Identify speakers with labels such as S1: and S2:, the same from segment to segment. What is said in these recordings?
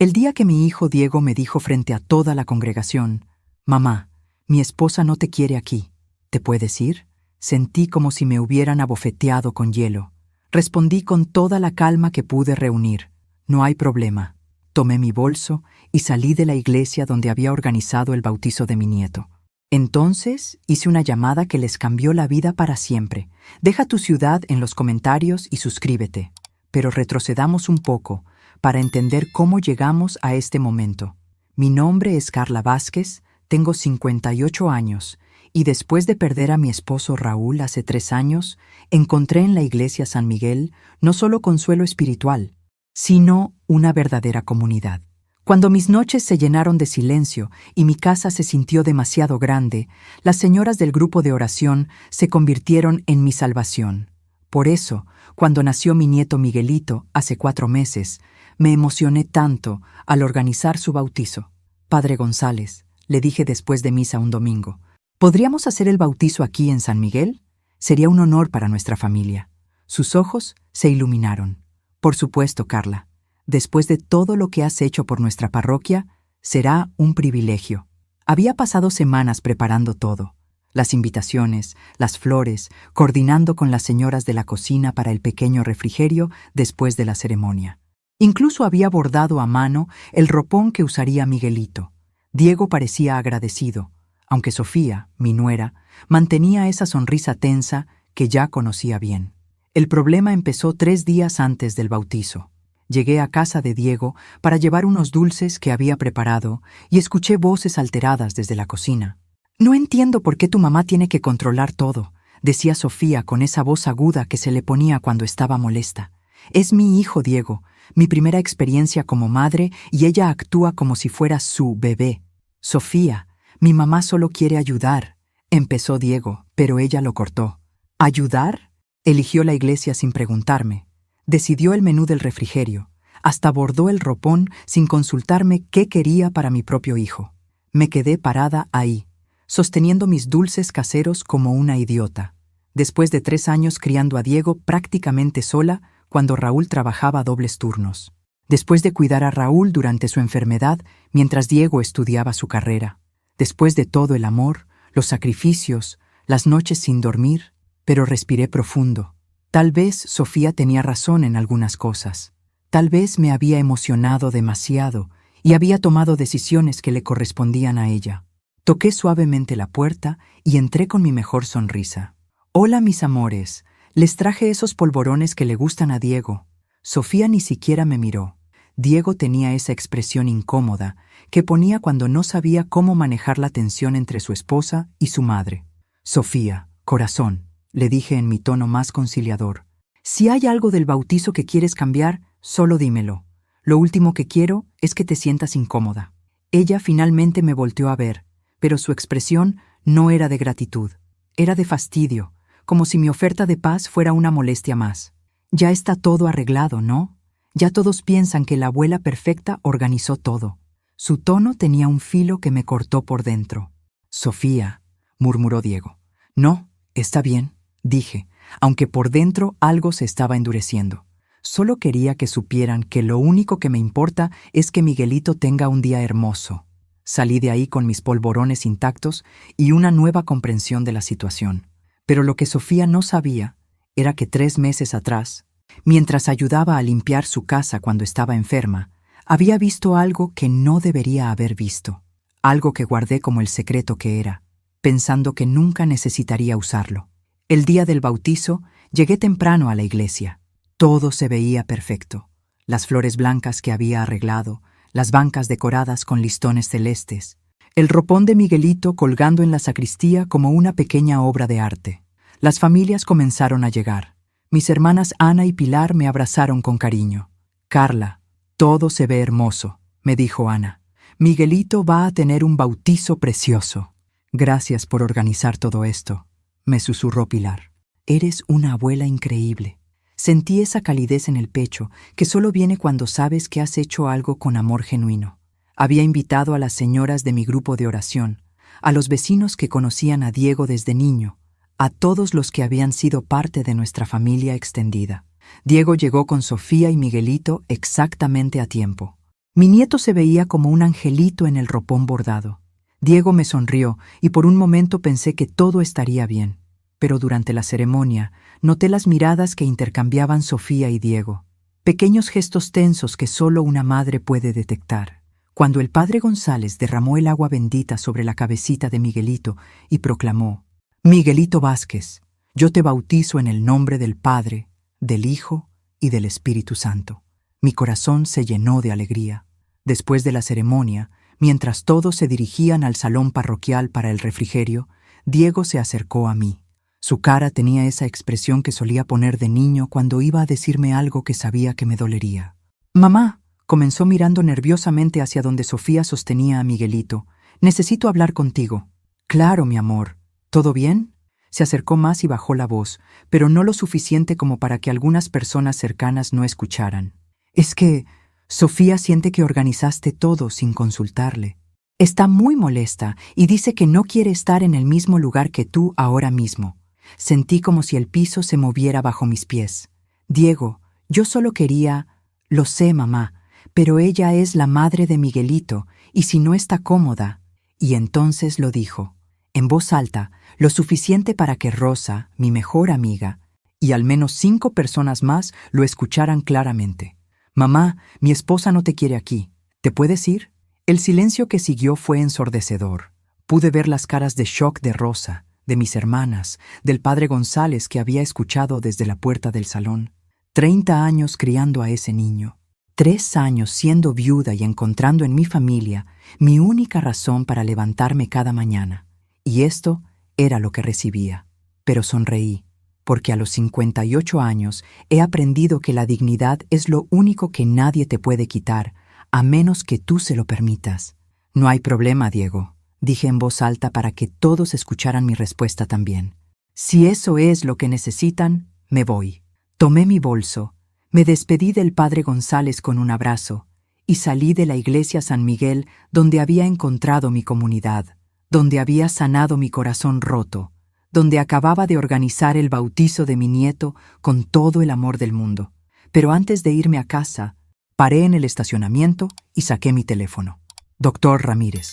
S1: El día que mi hijo Diego me dijo frente a toda la congregación: «Mamá, mi esposa no te quiere aquí, ¿te puedes ir?», sentí como si me hubieran abofeteado con hielo. Respondí con toda la calma que pude reunir: «No hay problema». Tomé mi bolso y salí de la iglesia donde había organizado el bautizo de mi nieto. Entonces hice una llamada que les cambió la vida para siempre. Deja tu ciudad en los comentarios y suscríbete. Pero retrocedamos un poco para entender cómo llegamos a este momento. Mi nombre es Carla Vázquez, tengo 58 años y después de perder a mi esposo Raúl hace 3 años, encontré en la iglesia San Miguel no solo consuelo espiritual, sino una verdadera comunidad. Cuando mis noches se llenaron de silencio y mi casa se sintió demasiado grande, las señoras del grupo de oración se convirtieron en mi salvación. Por eso, cuando nació mi nieto Miguelito hace 4 meses, me emocioné tanto al organizar su bautizo. «Padre González», le dije después de misa un domingo, «¿podríamos hacer el bautizo aquí en San Miguel? Sería un honor para nuestra familia». Sus ojos se iluminaron. «Por supuesto, Carla. Después de todo lo que has hecho por nuestra parroquia, será un privilegio». Había pasado semanas preparando todo: las invitaciones, las flores, coordinando con las señoras de la cocina para el pequeño refrigerio después de la ceremonia. Incluso había bordado a mano el ropón que usaría Miguelito. Diego parecía agradecido, aunque Sofía, mi nuera, mantenía esa sonrisa tensa que ya conocía bien. El problema empezó 3 días antes del bautizo. Llegué a casa de Diego para llevar unos dulces que había preparado y escuché voces alteradas desde la cocina. «No entiendo por qué tu mamá tiene que controlar todo», decía Sofía con esa voz aguda que se le ponía cuando estaba molesta. «Es mi hijo Diego, mi primera experiencia como madre, y ella actúa como si fuera su bebé». «Sofía, mi mamá solo quiere ayudar», empezó Diego, pero ella lo cortó. «¿Ayudar?». Eligió la iglesia sin preguntarme. Decidió el menú del refrigerio. Hasta bordó el ropón sin consultarme qué quería para mi propio hijo. Me quedé parada ahí, sosteniendo mis dulces caseros como una idiota. Después de 3 años criando a Diego prácticamente sola, cuando Raúl trabajaba dobles turnos. Después de cuidar a Raúl durante su enfermedad, mientras Diego estudiaba su carrera. Después de todo el amor, los sacrificios, las noches sin dormir, pero respiré profundo. Tal vez Sofía tenía razón en algunas cosas. Tal vez me había emocionado demasiado y había tomado decisiones que le correspondían a ella. Toqué suavemente la puerta y entré con mi mejor sonrisa. «Hola, mis amores. Les traje esos polvorones que le gustan a Diego». Sofía ni siquiera me miró. Diego tenía esa expresión incómoda que ponía cuando no sabía cómo manejar la tensión entre su esposa y su madre. «Sofía, corazón», le dije en mi tono más conciliador, «si hay algo del bautizo que quieres cambiar, solo dímelo. Lo último que quiero es que te sientas incómoda». Ella finalmente me volteó a ver, pero su expresión no era de gratitud, era de fastidio, como si mi oferta de paz fuera una molestia más. «Ya está todo arreglado, ¿no? Ya todos piensan que la abuela perfecta organizó todo». Su tono tenía un filo que me cortó por dentro. «Sofía», murmuró Diego. «No, está bien», dije, aunque por dentro algo se estaba endureciendo. Solo quería que supieran que lo único que me importa es que Miguelito tenga un día hermoso. Salí de ahí con mis polvorones intactos y una nueva comprensión de la situación. Pero lo que Sofía no sabía era que 3 meses atrás, mientras ayudaba a limpiar su casa cuando estaba enferma, había visto algo que no debería haber visto. Algo que guardé como el secreto que era, pensando que nunca necesitaría usarlo. El día del bautizo, llegué temprano a la iglesia. Todo se veía perfecto. Las flores blancas que había arreglado, las bancas decoradas con listones celestes, el ropón de Miguelito colgando en la sacristía como una pequeña obra de arte. Las familias comenzaron a llegar. Mis hermanas Ana y Pilar me abrazaron con cariño. «Carla, todo se ve hermoso», me dijo Ana. «Miguelito va a tener un bautizo precioso». «Gracias por organizar todo esto», me susurró Pilar. «Eres una abuela increíble». Sentí esa calidez en el pecho que solo viene cuando sabes que has hecho algo con amor genuino. Había invitado a las señoras de mi grupo de oración, a los vecinos que conocían a Diego desde niño, a todos los que habían sido parte de nuestra familia extendida. Diego llegó con Sofía y Miguelito exactamente a tiempo. Mi nieto se veía como un angelito en el ropón bordado. Diego me sonrió y por un momento pensé que todo estaría bien. Pero durante la ceremonia noté las miradas que intercambiaban Sofía y Diego. Pequeños gestos tensos que solo una madre puede detectar. Cuando el padre González derramó el agua bendita sobre la cabecita de Miguelito y proclamó: «Miguelito Vázquez, yo te bautizo en el nombre del Padre, del Hijo y del Espíritu Santo». Mi corazón se llenó de alegría. Después de la ceremonia, mientras todos se dirigían al salón parroquial para el refrigerio, Diego se acercó a mí. Su cara tenía esa expresión que solía poner de niño cuando iba a decirme algo que sabía que me dolería. «Mamá», comenzó mirando nerviosamente hacia donde Sofía sostenía a Miguelito, «necesito hablar contigo». «Claro, mi amor. ¿Todo bien?». Se acercó más y bajó la voz, pero no lo suficiente como para que algunas personas cercanas no escucharan. «Es que Sofía siente que organizaste todo sin consultarle. Está muy molesta y dice que no quiere estar en el mismo lugar que tú ahora mismo». Sentí como si el piso se moviera bajo mis pies. «Diego, yo solo quería...». «Lo sé, mamá, pero ella es la madre de Miguelito, y si no está cómoda...». Y entonces lo dijo, en voz alta, lo suficiente para que Rosa, mi mejor amiga, y al menos 5 personas más lo escucharan claramente. «Mamá, mi esposa no te quiere aquí. ¿Te puedes ir?». El silencio que siguió fue ensordecedor. Pude ver las caras de shock de Rosa, de mis hermanas, del padre González que había escuchado desde la puerta del salón. 30 años criando a ese niño. 3 años siendo viuda y encontrando en mi familia mi única razón para levantarme cada mañana. Y esto era lo que recibía. Pero sonreí, porque a los 58 años he aprendido que la dignidad es lo único que nadie te puede quitar, a menos que tú se lo permitas. «No hay problema, Diego», dije en voz alta para que todos escucharan mi respuesta también. «Si eso es lo que necesitan, me voy». Tomé mi bolso, me despedí del padre González con un abrazo y salí de la iglesia San Miguel, donde había encontrado mi comunidad, donde había sanado mi corazón roto, donde acababa de organizar el bautizo de mi nieto con todo el amor del mundo. Pero antes de irme a casa, paré en el estacionamiento y saqué mi teléfono. «Doctor Ramírez»,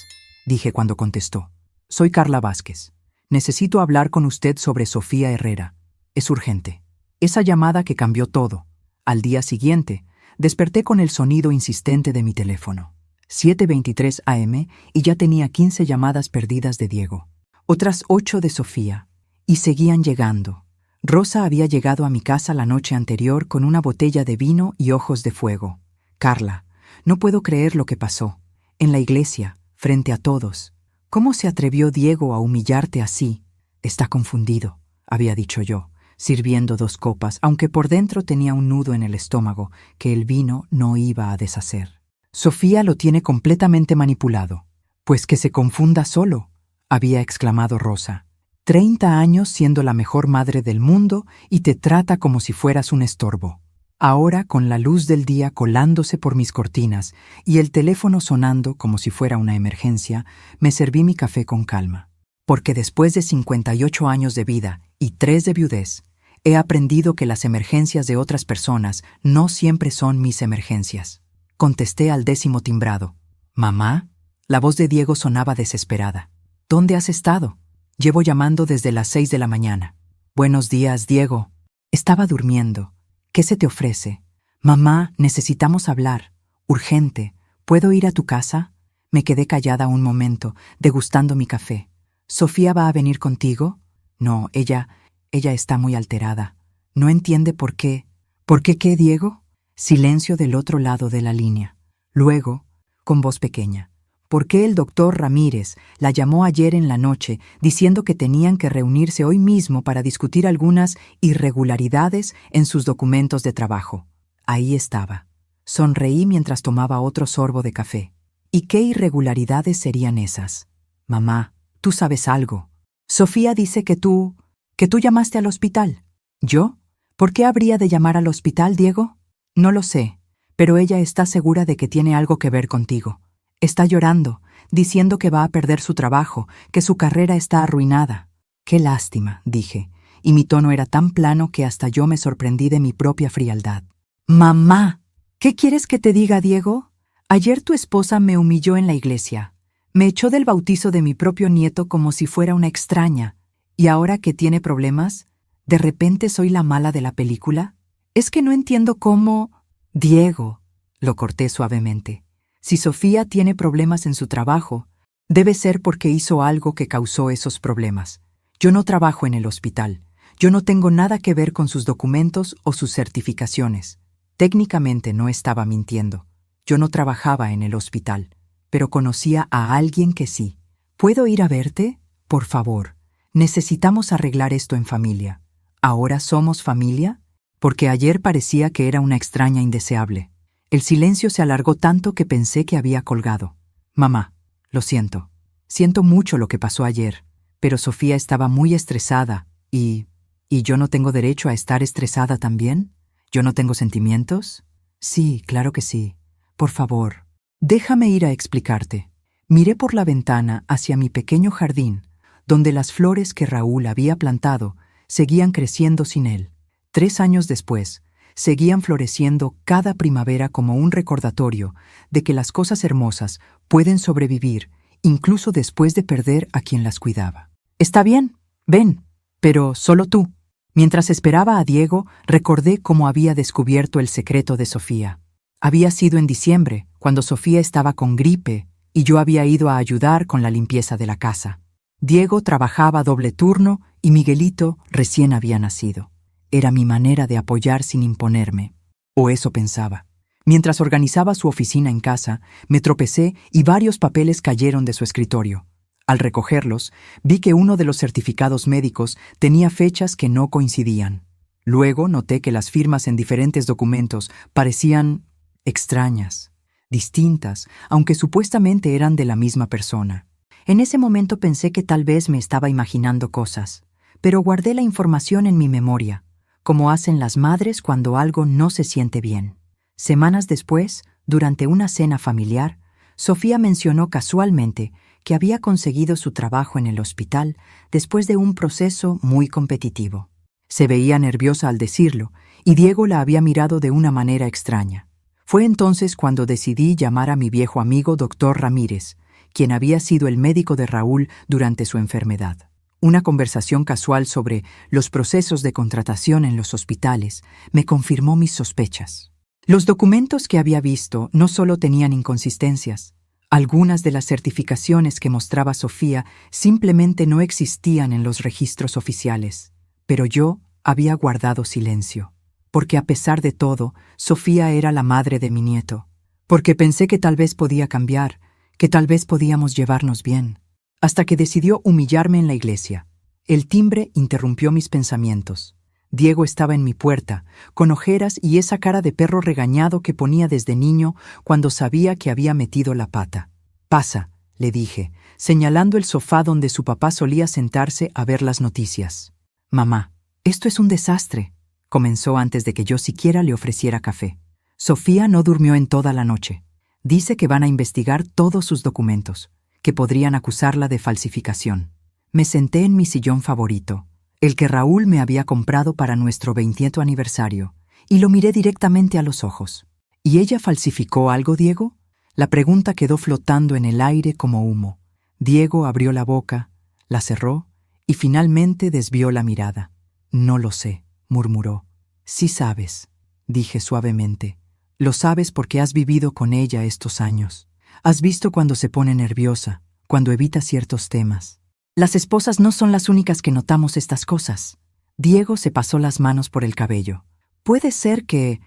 S1: dije cuando contestó. «Soy Carla Vázquez. Necesito hablar con usted sobre Sofía Herrera. Es urgente». Esa llamada que cambió todo. Al día siguiente, desperté con el sonido insistente de mi teléfono. 7:23 AM y ya tenía 15 llamadas perdidas de Diego. Otras 8 de Sofía. Y seguían llegando. Rosa había llegado a mi casa la noche anterior con una botella de vino y ojos de fuego. «Carla, no puedo creer lo que pasó. En la iglesia, frente a todos. ¿Cómo se atrevió Diego a humillarte así?». «Está confundido», había dicho yo, sirviendo 2 copas, aunque por dentro tenía un nudo en el estómago que el vino no iba a deshacer. «Sofía lo tiene completamente manipulado». «Pues que se confunda solo», había exclamado Rosa. 30 años siendo la mejor madre del mundo y te trata como si fueras un estorbo. Ahora, con la luz del día colándose por mis cortinas y el teléfono sonando como si fuera una emergencia, me serví mi café con calma. Porque después de 58 años de vida y 3 de viudez, he aprendido que las emergencias de otras personas no siempre son mis emergencias. Contesté al 10º timbrado. «¿Mamá?». La voz de Diego sonaba desesperada. «¿Dónde has estado?». «Llevo llamando desde las 6 de la mañana». «Buenos días, Diego». «Estaba durmiendo. ¿Qué se te ofrece?». «Mamá, necesitamos hablar. Urgente. ¿Puedo ir a tu casa?». Me quedé callada un momento, degustando mi café. «¿Sofía va a venir contigo?». «No, ella está muy alterada. No entiende por qué». «¿Por qué qué, Diego?». Silencio del otro lado de la línea. Luego, con voz pequeña: «¿Por qué el doctor Ramírez la llamó ayer en la noche diciendo que tenían que reunirse hoy mismo para discutir algunas irregularidades en sus documentos de trabajo?». Ahí estaba. Sonreí mientras tomaba otro sorbo de café. «¿Y qué irregularidades serían esas?». «Mamá, tú sabes algo. Sofía dice que tú llamaste al hospital». «¿Yo? ¿Por qué habría de llamar al hospital, Diego?». «No lo sé, pero ella está segura de que tiene algo que ver contigo. Está llorando, diciendo que va a perder su trabajo, que su carrera está arruinada». «Qué lástima», dije, y mi tono era tan plano que hasta yo me sorprendí de mi propia frialdad. «Mamá, ¿qué quieres que te diga, Diego? Ayer tu esposa me humilló en la iglesia. Me echó del bautizo de mi propio nieto como si fuera una extraña. ¿Y ahora que tiene problemas, de repente soy la mala de la película? Es que no entiendo cómo... Diego, lo corté suavemente. Si Sofía tiene problemas en su trabajo, debe ser porque hizo algo que causó esos problemas. Yo no trabajo en el hospital. Yo no tengo nada que ver con sus documentos o sus certificaciones. Técnicamente no estaba mintiendo. Yo no trabajaba en el hospital, pero conocía a alguien que sí. ¿Puedo ir a verte? Por favor. Necesitamos arreglar esto en familia. ¿Ahora somos familia? Porque ayer parecía que era una extraña indeseable. El silencio se alargó tanto que pensé que había colgado. Mamá, lo siento. Siento mucho lo que pasó ayer, pero Sofía estaba muy estresada y yo no tengo derecho a estar estresada también. ¿Yo no tengo sentimientos? Sí, claro que sí. Por favor, déjame ir a explicarte. Miré por la ventana hacia mi pequeño jardín, donde las flores que Raúl había plantado seguían creciendo sin él. 3 años después, seguían floreciendo cada primavera como un recordatorio de que las cosas hermosas pueden sobrevivir incluso después de perder a quien las cuidaba. Está bien, ven, pero solo tú. Mientras esperaba a Diego, recordé cómo había descubierto el secreto de Sofía. Había sido en diciembre, cuando Sofía estaba con gripe y yo había ido a ayudar con la limpieza de la casa. Diego trabajaba doble turno y Miguelito recién había nacido. Era mi manera de apoyar sin imponerme. O eso pensaba. Mientras organizaba su oficina en casa, me tropecé y varios papeles cayeron de su escritorio. Al recogerlos, vi que uno de los certificados médicos tenía fechas que no coincidían. Luego noté que las firmas en diferentes documentos parecían extrañas, distintas, aunque supuestamente eran de la misma persona. En ese momento pensé que tal vez me estaba imaginando cosas, pero guardé la información en mi memoria, como hacen las madres cuando algo no se siente bien. Semanas después, durante una cena familiar, Sofía mencionó casualmente que había conseguido su trabajo en el hospital después de un proceso muy competitivo. Se veía nerviosa al decirlo, y Diego la había mirado de una manera extraña. Fue entonces cuando decidí llamar a mi viejo amigo Dr. Ramírez, quien había sido el médico de Raúl durante su enfermedad. Una conversación casual sobre los procesos de contratación en los hospitales me confirmó mis sospechas. Los documentos que había visto no solo tenían inconsistencias. Algunas de las certificaciones que mostraba Sofía simplemente no existían en los registros oficiales. Pero yo había guardado silencio, porque a pesar de todo, Sofía era la madre de mi nieto. Porque pensé que tal vez podía cambiar, que tal vez podíamos llevarnos bien. Hasta que decidió humillarme en la iglesia. El timbre interrumpió mis pensamientos. Diego estaba en mi puerta, con ojeras y esa cara de perro regañado que ponía desde niño cuando sabía que había metido la pata. «Pasa», le dije, señalando el sofá donde su papá solía sentarse a ver las noticias. «Mamá, esto es un desastre», comenzó antes de que yo siquiera le ofreciera café. «Sofía no durmió en toda la noche. Dice que van a investigar todos sus documentos, que podrían acusarla de falsificación». Me senté en mi sillón favorito, el que Raúl me había comprado para nuestro 20º aniversario, y lo miré directamente a los ojos. ¿Y ella falsificó algo, Diego? La pregunta quedó flotando en el aire como humo. Diego abrió la boca, la cerró y finalmente desvió la mirada. «No lo sé», murmuró. «Sí sabes», dije suavemente. «Lo sabes porque has vivido con ella estos años. Has visto cuando se pone nerviosa, cuando evita ciertos temas. Las esposas no son las únicas que notamos estas cosas». Diego se pasó las manos por el cabello. «Puede ser que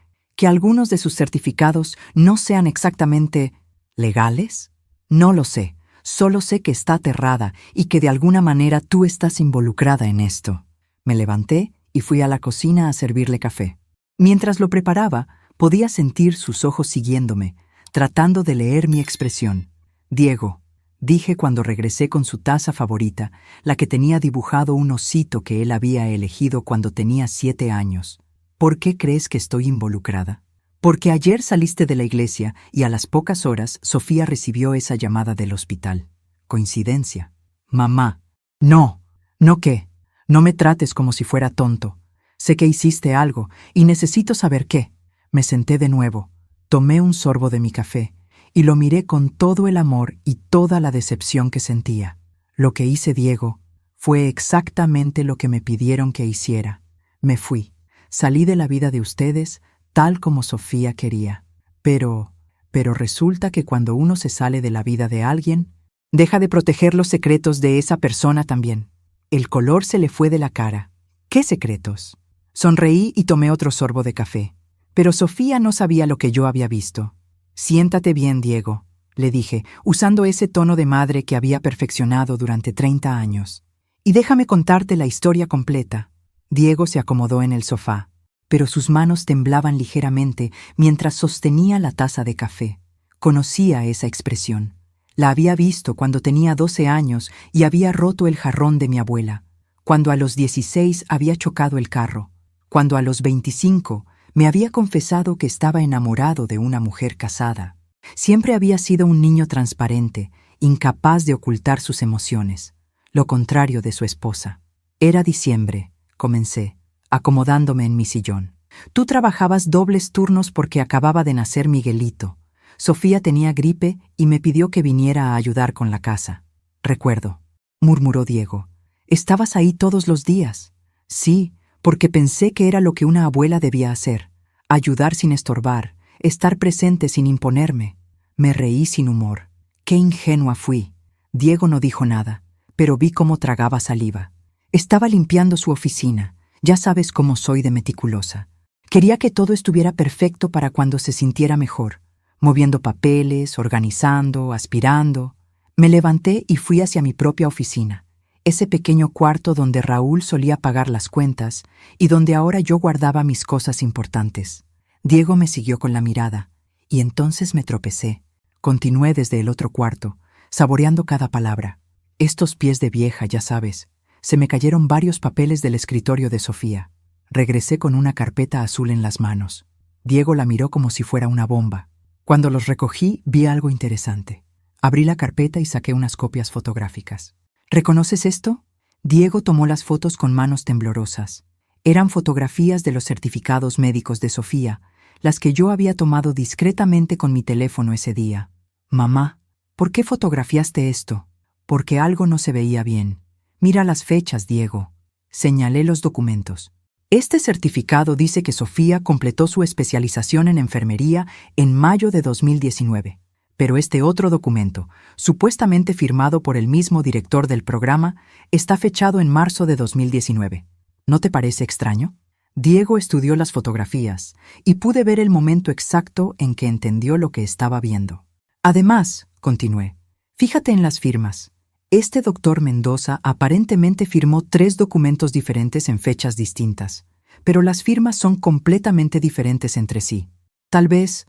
S1: algunos de sus certificados no sean exactamente legales. No lo sé. Solo sé que está aterrada y que de alguna manera tú estás involucrada en esto». Me levanté y fui a la cocina a servirle café. Mientras lo preparaba, podía sentir sus ojos siguiéndome, tratando de leer mi expresión. «Diego», dije cuando regresé con su taza favorita, la que tenía dibujado un osito que él había elegido cuando tenía 7 años. «¿Por qué crees que estoy involucrada?» «Porque ayer saliste de la iglesia y a las pocas horas Sofía recibió esa llamada del hospital. ¿Coincidencia?» «Mamá». «No. ¿No qué? No me trates como si fuera tonto. Sé que hiciste algo y necesito saber qué». Me senté de nuevo, tomé un sorbo de mi café y lo miré con todo el amor y toda la decepción que sentía. Lo que hice, Diego, fue exactamente lo que me pidieron que hiciera. Me fui. Salí de la vida de ustedes tal como Sofía quería. Pero resulta que cuando uno se sale de la vida de alguien, deja de proteger los secretos de esa persona también. El color se le fue de la cara. ¿Qué secretos? Sonreí y tomé otro sorbo de café. Pero Sofía no sabía lo que yo había visto. Siéntate bien, Diego, le dije, usando ese tono de madre que había perfeccionado durante 30 años. Y déjame contarte la historia completa. Diego se acomodó en el sofá, pero sus manos temblaban ligeramente mientras sostenía la taza de café. Conocía esa expresión. La había visto cuando tenía 12 años y había roto el jarrón de mi abuela, cuando a los 16 había chocado el carro, cuando a los 25 me había confesado que estaba enamorado de una mujer casada. Siempre había sido un niño transparente, incapaz de ocultar sus emociones, lo contrario de su esposa. Era diciembre, comencé, acomodándome en mi sillón. Tú trabajabas dobles turnos porque acababa de nacer Miguelito. Sofía tenía gripe y me pidió que viniera a ayudar con la casa. Recuerdo, murmuró Diego. ¿Estabas ahí todos los días? Sí, porque pensé que era lo que una abuela debía hacer. Ayudar sin estorbar, estar presente sin imponerme. Me reí sin humor. Qué ingenua fui. Diego no dijo nada, pero vi cómo tragaba saliva. Estaba limpiando su oficina. Ya sabes cómo soy de meticulosa. Quería que todo estuviera perfecto para cuando se sintiera mejor. Moviendo papeles, organizando, aspirando. Me levanté y fui hacia mi propia oficina, ese pequeño cuarto donde Raúl solía pagar las cuentas y donde ahora yo guardaba mis cosas importantes. Diego me siguió con la mirada, y entonces me tropecé. Continué desde el otro cuarto, saboreando cada palabra. Estos pies de vieja, ya sabes. Se me cayeron varios papeles del escritorio de Sofía. Regresé con una carpeta azul en las manos. Diego la miró como si fuera una bomba. Cuando los recogí, vi algo interesante. Abrí la carpeta y saqué unas copias fotográficas. ¿Reconoces esto? Diego tomó las fotos con manos temblorosas. Eran fotografías de los certificados médicos de Sofía, las que yo había tomado discretamente con mi teléfono ese día. Mamá, ¿por qué fotografiaste esto? Porque algo no se veía bien. Mira las fechas, Diego. Señalé los documentos. Este certificado dice que Sofía completó su especialización en enfermería en mayo de 2019. Pero este otro documento, supuestamente firmado por el mismo director del programa, está fechado en marzo de 2019. ¿No te parece extraño? Diego estudió las fotografías y pude ver el momento exacto en que entendió lo que estaba viendo. Además, continué, fíjate en las firmas. Este doctor Mendoza aparentemente firmó 3 documentos diferentes en fechas distintas, pero las firmas son completamente diferentes entre sí. Tal vez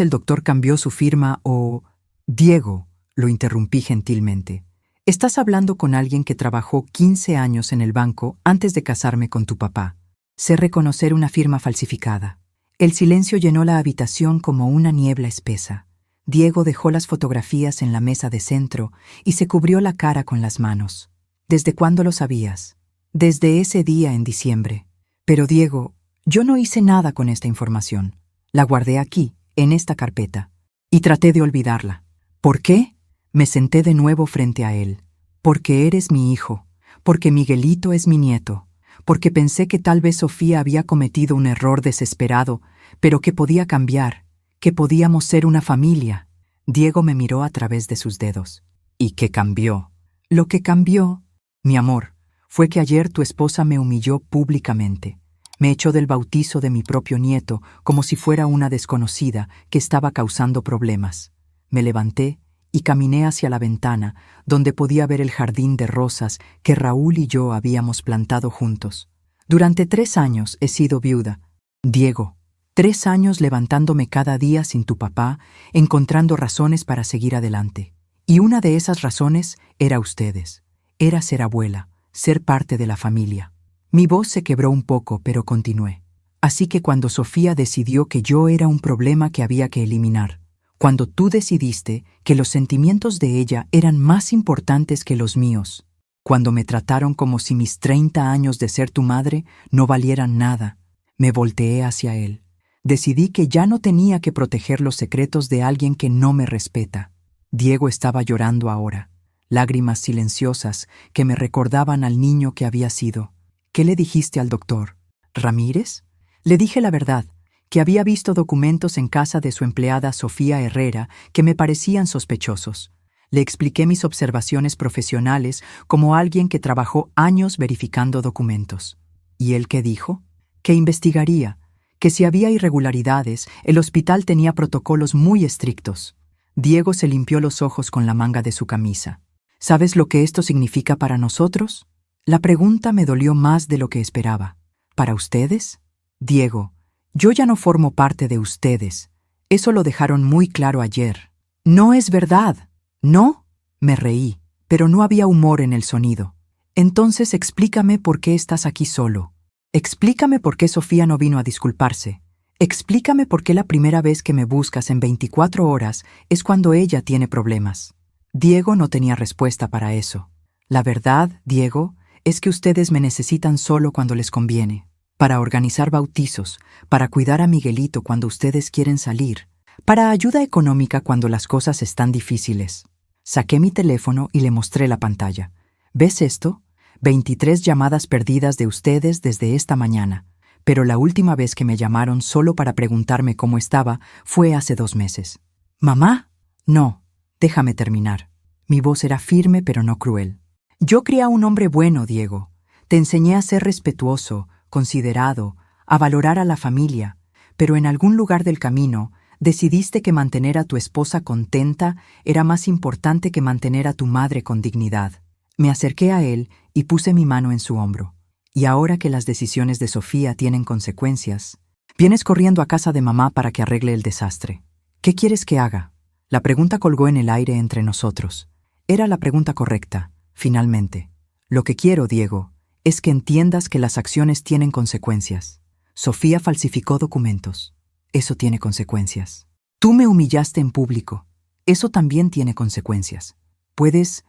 S1: el doctor cambió su firma o... Diego, lo interrumpí gentilmente. Estás hablando con alguien que trabajó 15 años en el banco antes de casarme con tu papá. Sé reconocer una firma falsificada. El silencio llenó la habitación como una niebla espesa. Diego dejó las fotografías en la mesa de centro y se cubrió la cara con las manos. ¿Desde cuándo lo sabías? Desde ese día en diciembre. Pero Diego, yo no hice nada con esta información. La guardé aquí, en esta carpeta, y traté de olvidarla. ¿Por qué? Me senté de nuevo frente a él. Porque eres mi hijo, porque Miguelito es mi nieto, porque pensé que tal vez Sofía había cometido un error desesperado, pero que podía cambiar, que podíamos ser una familia. Diego me miró a través de sus dedos. ¿Y qué cambió? Lo que cambió, mi amor, fue que ayer tu esposa me humilló públicamente. Me echó del bautizo de mi propio nieto como si fuera una desconocida que estaba causando problemas. Me levanté y caminé hacia la ventana, donde podía ver el jardín de rosas que Raúl y yo habíamos plantado juntos. Durante 3 años he sido viuda. Diego, 3 años levantándome cada día sin tu papá, encontrando razones para seguir adelante. Y una de esas razones era ustedes. Era ser abuela, ser parte de la familia. Mi voz se quebró un poco, pero continué. Así que cuando Sofía decidió que yo era un problema que había que eliminar, cuando tú decidiste que los sentimientos de ella eran más importantes que los míos, cuando me trataron como si mis 30 años de ser tu madre no valieran nada, me volteé hacia él. Decidí que ya no tenía que proteger los secretos de alguien que no me respeta. Diego estaba llorando ahora, lágrimas silenciosas que me recordaban al niño que había sido. ¿Qué le dijiste al doctor? ¿Ramírez? Le dije la verdad, que había visto documentos en casa de su empleada Sofía Herrera que me parecían sospechosos. Le expliqué mis observaciones profesionales como alguien que trabajó años verificando documentos. ¿Y él qué dijo? Que investigaría, que si había irregularidades, el hospital tenía protocolos muy estrictos. Diego se limpió los ojos con la manga de su camisa. ¿Sabes lo que esto significa para nosotros? La pregunta me dolió más de lo que esperaba. ¿Para ustedes? Diego, yo ya no formo parte de ustedes. Eso lo dejaron muy claro ayer. No es verdad. ¿No? Me reí, pero no había humor en el sonido. Entonces explícame por qué estás aquí solo. Explícame por qué Sofía no vino a disculparse. Explícame por qué la primera vez que me buscas en 24 horas es cuando ella tiene problemas. Diego no tenía respuesta para eso. La verdad, Diego, es que ustedes me necesitan solo cuando les conviene. Para organizar bautizos, para cuidar a Miguelito cuando ustedes quieren salir, para ayuda económica cuando las cosas están difíciles. Saqué mi teléfono y le mostré la pantalla. ¿Ves esto? 23 llamadas perdidas de ustedes desde esta mañana, pero la última vez que me llamaron solo para preguntarme cómo estaba fue hace 2 meses. ¿Mamá? No, déjame terminar. Mi voz era firme pero no cruel. Yo crié a un hombre bueno, Diego. Te enseñé a ser respetuoso, considerado, a valorar a la familia, pero en algún lugar del camino decidiste que mantener a tu esposa contenta era más importante que mantener a tu madre con dignidad. Me acerqué a él y puse mi mano en su hombro. Y ahora que las decisiones de Sofía tienen consecuencias, vienes corriendo a casa de mamá para que arregle el desastre. ¿Qué quieres que haga? La pregunta colgó en el aire entre nosotros. Era la pregunta correcta, finalmente. Lo que quiero, Diego, es que entiendas que las acciones tienen consecuencias. Sofía falsificó documentos. Eso tiene consecuencias. Tú me humillaste en público. Eso también tiene consecuencias. Puedes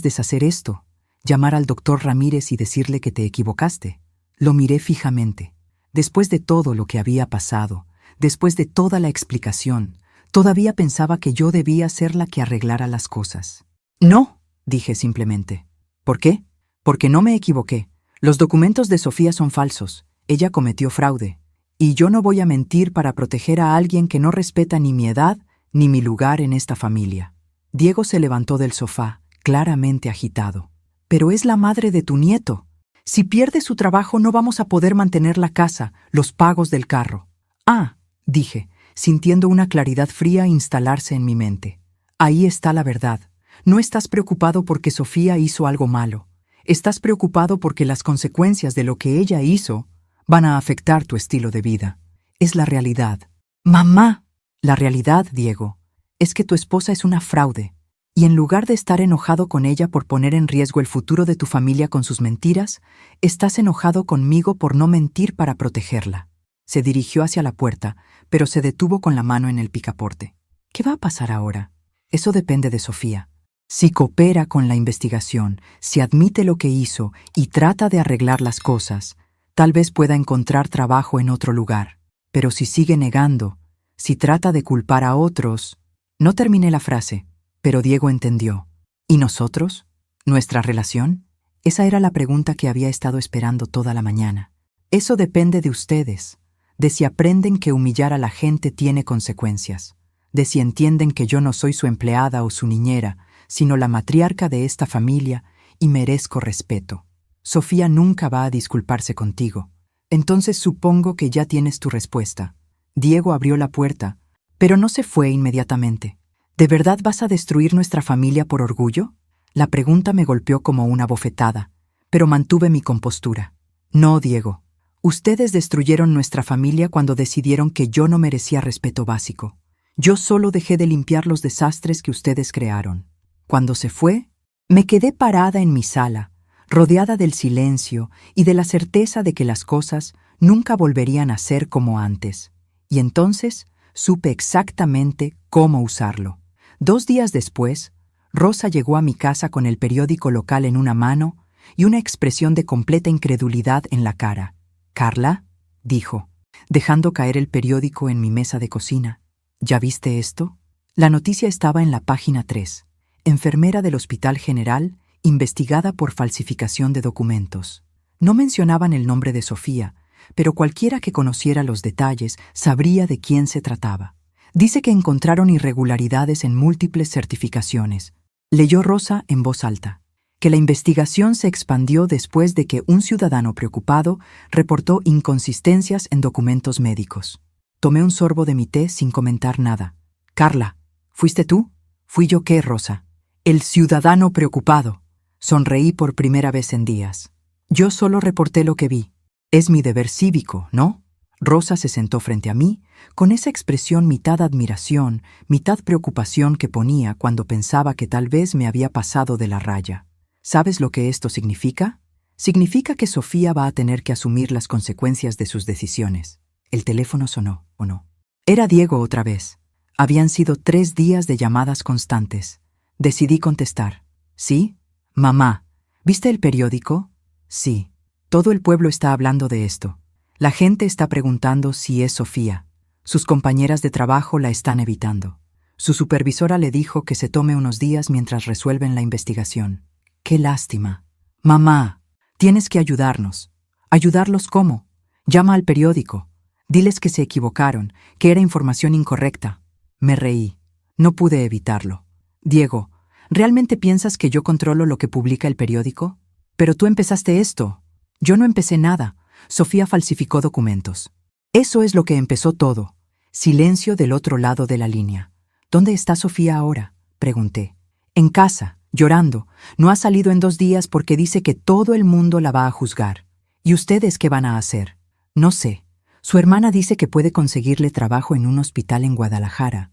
S1: deshacer esto, llamar al doctor Ramírez y decirle que te equivocaste. Lo miré fijamente. Después de todo lo que había pasado, después de toda la explicación, todavía pensaba que yo debía ser la que arreglara las cosas. No, dije simplemente. ¿Por qué? Porque no me equivoqué. Los documentos de Sofía son falsos. Ella cometió fraude. Y yo no voy a mentir para proteger a alguien que no respeta ni mi edad ni mi lugar en esta familia. Diego se levantó del sofá, claramente agitado. Pero es la madre de tu nieto. Si pierde su trabajo no vamos a poder mantener la casa, los pagos del carro. Ah, dije, sintiendo una claridad fría instalarse en mi mente. Ahí está la verdad. No estás preocupado porque Sofía hizo algo malo. Estás preocupado porque las consecuencias de lo que ella hizo van a afectar tu estilo de vida. Es la realidad. ¡Mamá! La realidad, Diego, es que tu esposa es una fraude. Y en lugar de estar enojado con ella por poner en riesgo el futuro de tu familia con sus mentiras, estás enojado conmigo por no mentir para protegerla. Se dirigió hacia la puerta, pero se detuvo con la mano en el picaporte. ¿Qué va a pasar ahora? Eso depende de Sofía. Si coopera con la investigación, si admite lo que hizo y trata de arreglar las cosas, tal vez pueda encontrar trabajo en otro lugar. Pero si sigue negando, si trata de culpar a otros... No terminé la frase, pero Diego entendió. ¿Y nosotros? ¿Nuestra relación? Esa era la pregunta que había estado esperando toda la mañana. Eso depende de ustedes, de si aprenden que humillar a la gente tiene consecuencias, de si entienden que yo no soy su empleada o su niñera, sino la matriarca de esta familia y merezco respeto. Sofía nunca va a disculparse contigo. Entonces supongo que ya tienes tu respuesta. Diego abrió la puerta, pero no se fue inmediatamente. ¿De verdad vas a destruir nuestra familia por orgullo? La pregunta me golpeó como una bofetada, pero mantuve mi compostura. No, Diego. Ustedes destruyeron nuestra familia cuando decidieron que yo no merecía respeto básico. Yo solo dejé de limpiar los desastres que ustedes crearon. Cuando se fue, me quedé parada en mi sala, rodeada del silencio y de la certeza de que las cosas nunca volverían a ser como antes. Y entonces supe exactamente cómo usarlo. 2 días después, Rosa llegó a mi casa con el periódico local en una mano y una expresión de completa incredulidad en la cara. «Carla», dijo, dejando caer el periódico en mi mesa de cocina. ¿Ya viste esto? La noticia estaba en la página 3. Enfermera del Hospital General, investigada por falsificación de documentos. No mencionaban el nombre de Sofía, pero cualquiera que conociera los detalles sabría de quién se trataba. Dice que encontraron irregularidades en múltiples certificaciones. Leyó Rosa en voz alta. Que la investigación se expandió después de que un ciudadano preocupado reportó inconsistencias en documentos médicos. Tomé un sorbo de mi té sin comentar nada. Carla, ¿fuiste tú? ¿Fui yo qué, Rosa? El ciudadano preocupado. Sonreí por primera vez en días. Yo solo reporté lo que vi. Es mi deber cívico, ¿no? Rosa se sentó frente a mí, con esa expresión mitad admiración, mitad preocupación que ponía cuando pensaba que tal vez me había pasado de la raya. ¿Sabes lo que esto significa? Significa que Sofía va a tener que asumir las consecuencias de sus decisiones. El teléfono sonó, ¿o no? Era Diego otra vez. Habían sido 3 días de llamadas constantes. Decidí contestar. ¿Sí? Mamá, ¿viste el periódico? Sí. Todo el pueblo está hablando de esto. La gente está preguntando si es Sofía. Sus compañeras de trabajo la están evitando. Su supervisora le dijo que se tome unos días mientras resuelven la investigación. ¡Qué lástima! Mamá, tienes que ayudarnos. ¿Ayudarlos cómo? Llama al periódico. Diles que se equivocaron, que era información incorrecta. Me reí. No pude evitarlo. Diego, ¿realmente piensas que yo controlo lo que publica el periódico? Pero tú empezaste esto. Yo no empecé nada. Sofía falsificó documentos. Eso es lo que empezó todo. Silencio del otro lado de la línea. ¿Dónde está Sofía ahora? Pregunté. En casa, llorando. No ha salido en 2 días porque dice que todo el mundo la va a juzgar. ¿Y ustedes qué van a hacer? No sé. Su hermana dice que puede conseguirle trabajo en un hospital en Guadalajara.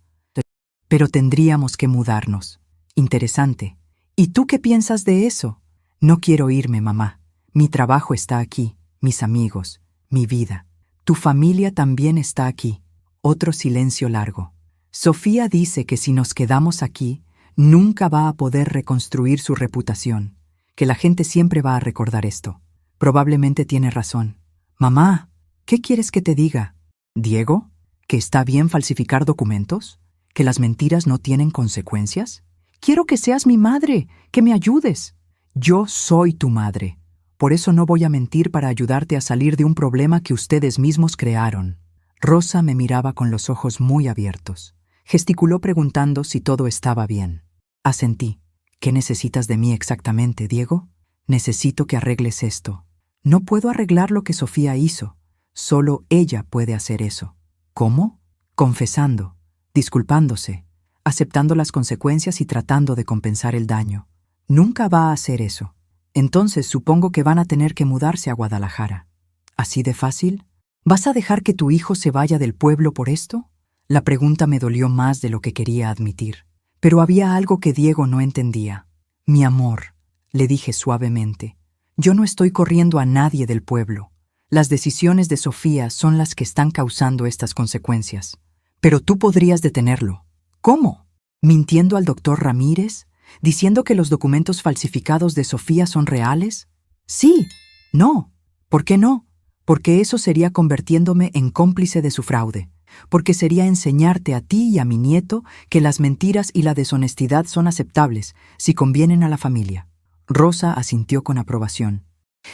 S1: Pero tendríamos que mudarnos. Interesante. ¿Y tú qué piensas de eso? No quiero irme, mamá. Mi trabajo está aquí, mis amigos, mi vida. Tu familia también está aquí. Otro silencio largo. Sofía dice que si nos quedamos aquí, nunca va a poder reconstruir su reputación, que la gente siempre va a recordar esto. Probablemente tiene razón. Mamá, ¿qué quieres que te diga? ¿Diego? ¿Que está bien falsificar documentos? ¿Que las mentiras no tienen consecuencias? Quiero que seas mi madre, que me ayudes. Yo soy tu madre. Por eso no voy a mentir para ayudarte a salir de un problema que ustedes mismos crearon. Rosa me miraba con los ojos muy abiertos. Gesticuló preguntando si todo estaba bien. Asentí. ¿Qué necesitas de mí exactamente, Diego? Necesito que arregles esto. No puedo arreglar lo que Sofía hizo. Solo ella puede hacer eso. ¿Cómo? Confesando, disculpándose, aceptando las consecuencias y tratando de compensar el daño. Nunca va a hacer eso. Entonces supongo que van a tener que mudarse a Guadalajara. ¿Así de fácil? ¿Vas a dejar que tu hijo se vaya del pueblo por esto? La pregunta me dolió más de lo que quería admitir. Pero había algo que Diego no entendía. Mi amor, le dije suavemente, yo no estoy corriendo a nadie del pueblo. Las decisiones de Sofía son las que están causando estas consecuencias. Pero tú podrías detenerlo. ¿Cómo? ¿Mintiendo al doctor Ramírez? ¿Diciendo que los documentos falsificados de Sofía son reales? Sí. No. ¿Por qué no? Porque eso sería convirtiéndome en cómplice de su fraude. Porque sería enseñarte a ti y a mi nieto que las mentiras y la deshonestidad son aceptables si convienen a la familia. Rosa asintió con aprobación.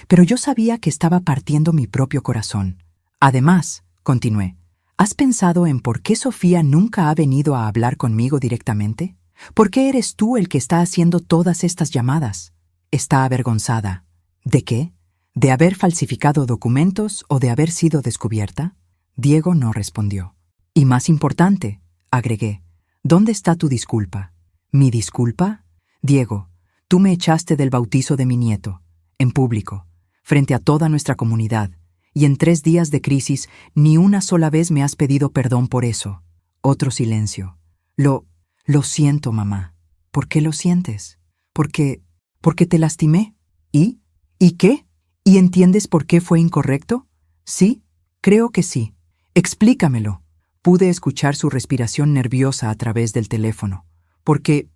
S1: Pero yo sabía que estaba partiendo mi propio corazón. Además, continué, ¿has pensado en por qué Sofía nunca ha venido a hablar conmigo directamente? ¿Por qué eres tú el que está haciendo todas estas llamadas? Está avergonzada. ¿De qué? ¿De haber falsificado documentos o de haber sido descubierta? Diego no respondió. Y más importante, agregué, ¿dónde está tu disculpa? ¿Mi disculpa? Diego, tú me echaste del bautizo de mi nieto, en público, frente a toda nuestra comunidad, y en 3 días de crisis ni una sola vez me has pedido perdón por eso. Otro silencio. Lo siento, mamá. ¿Por qué lo sientes? Porque te lastimé. ¿Y? ¿Y qué? ¿Y entiendes por qué fue incorrecto? ¿Sí? Creo que sí. Explícamelo. Pude escuchar su respiración nerviosa a través del teléfono. Porque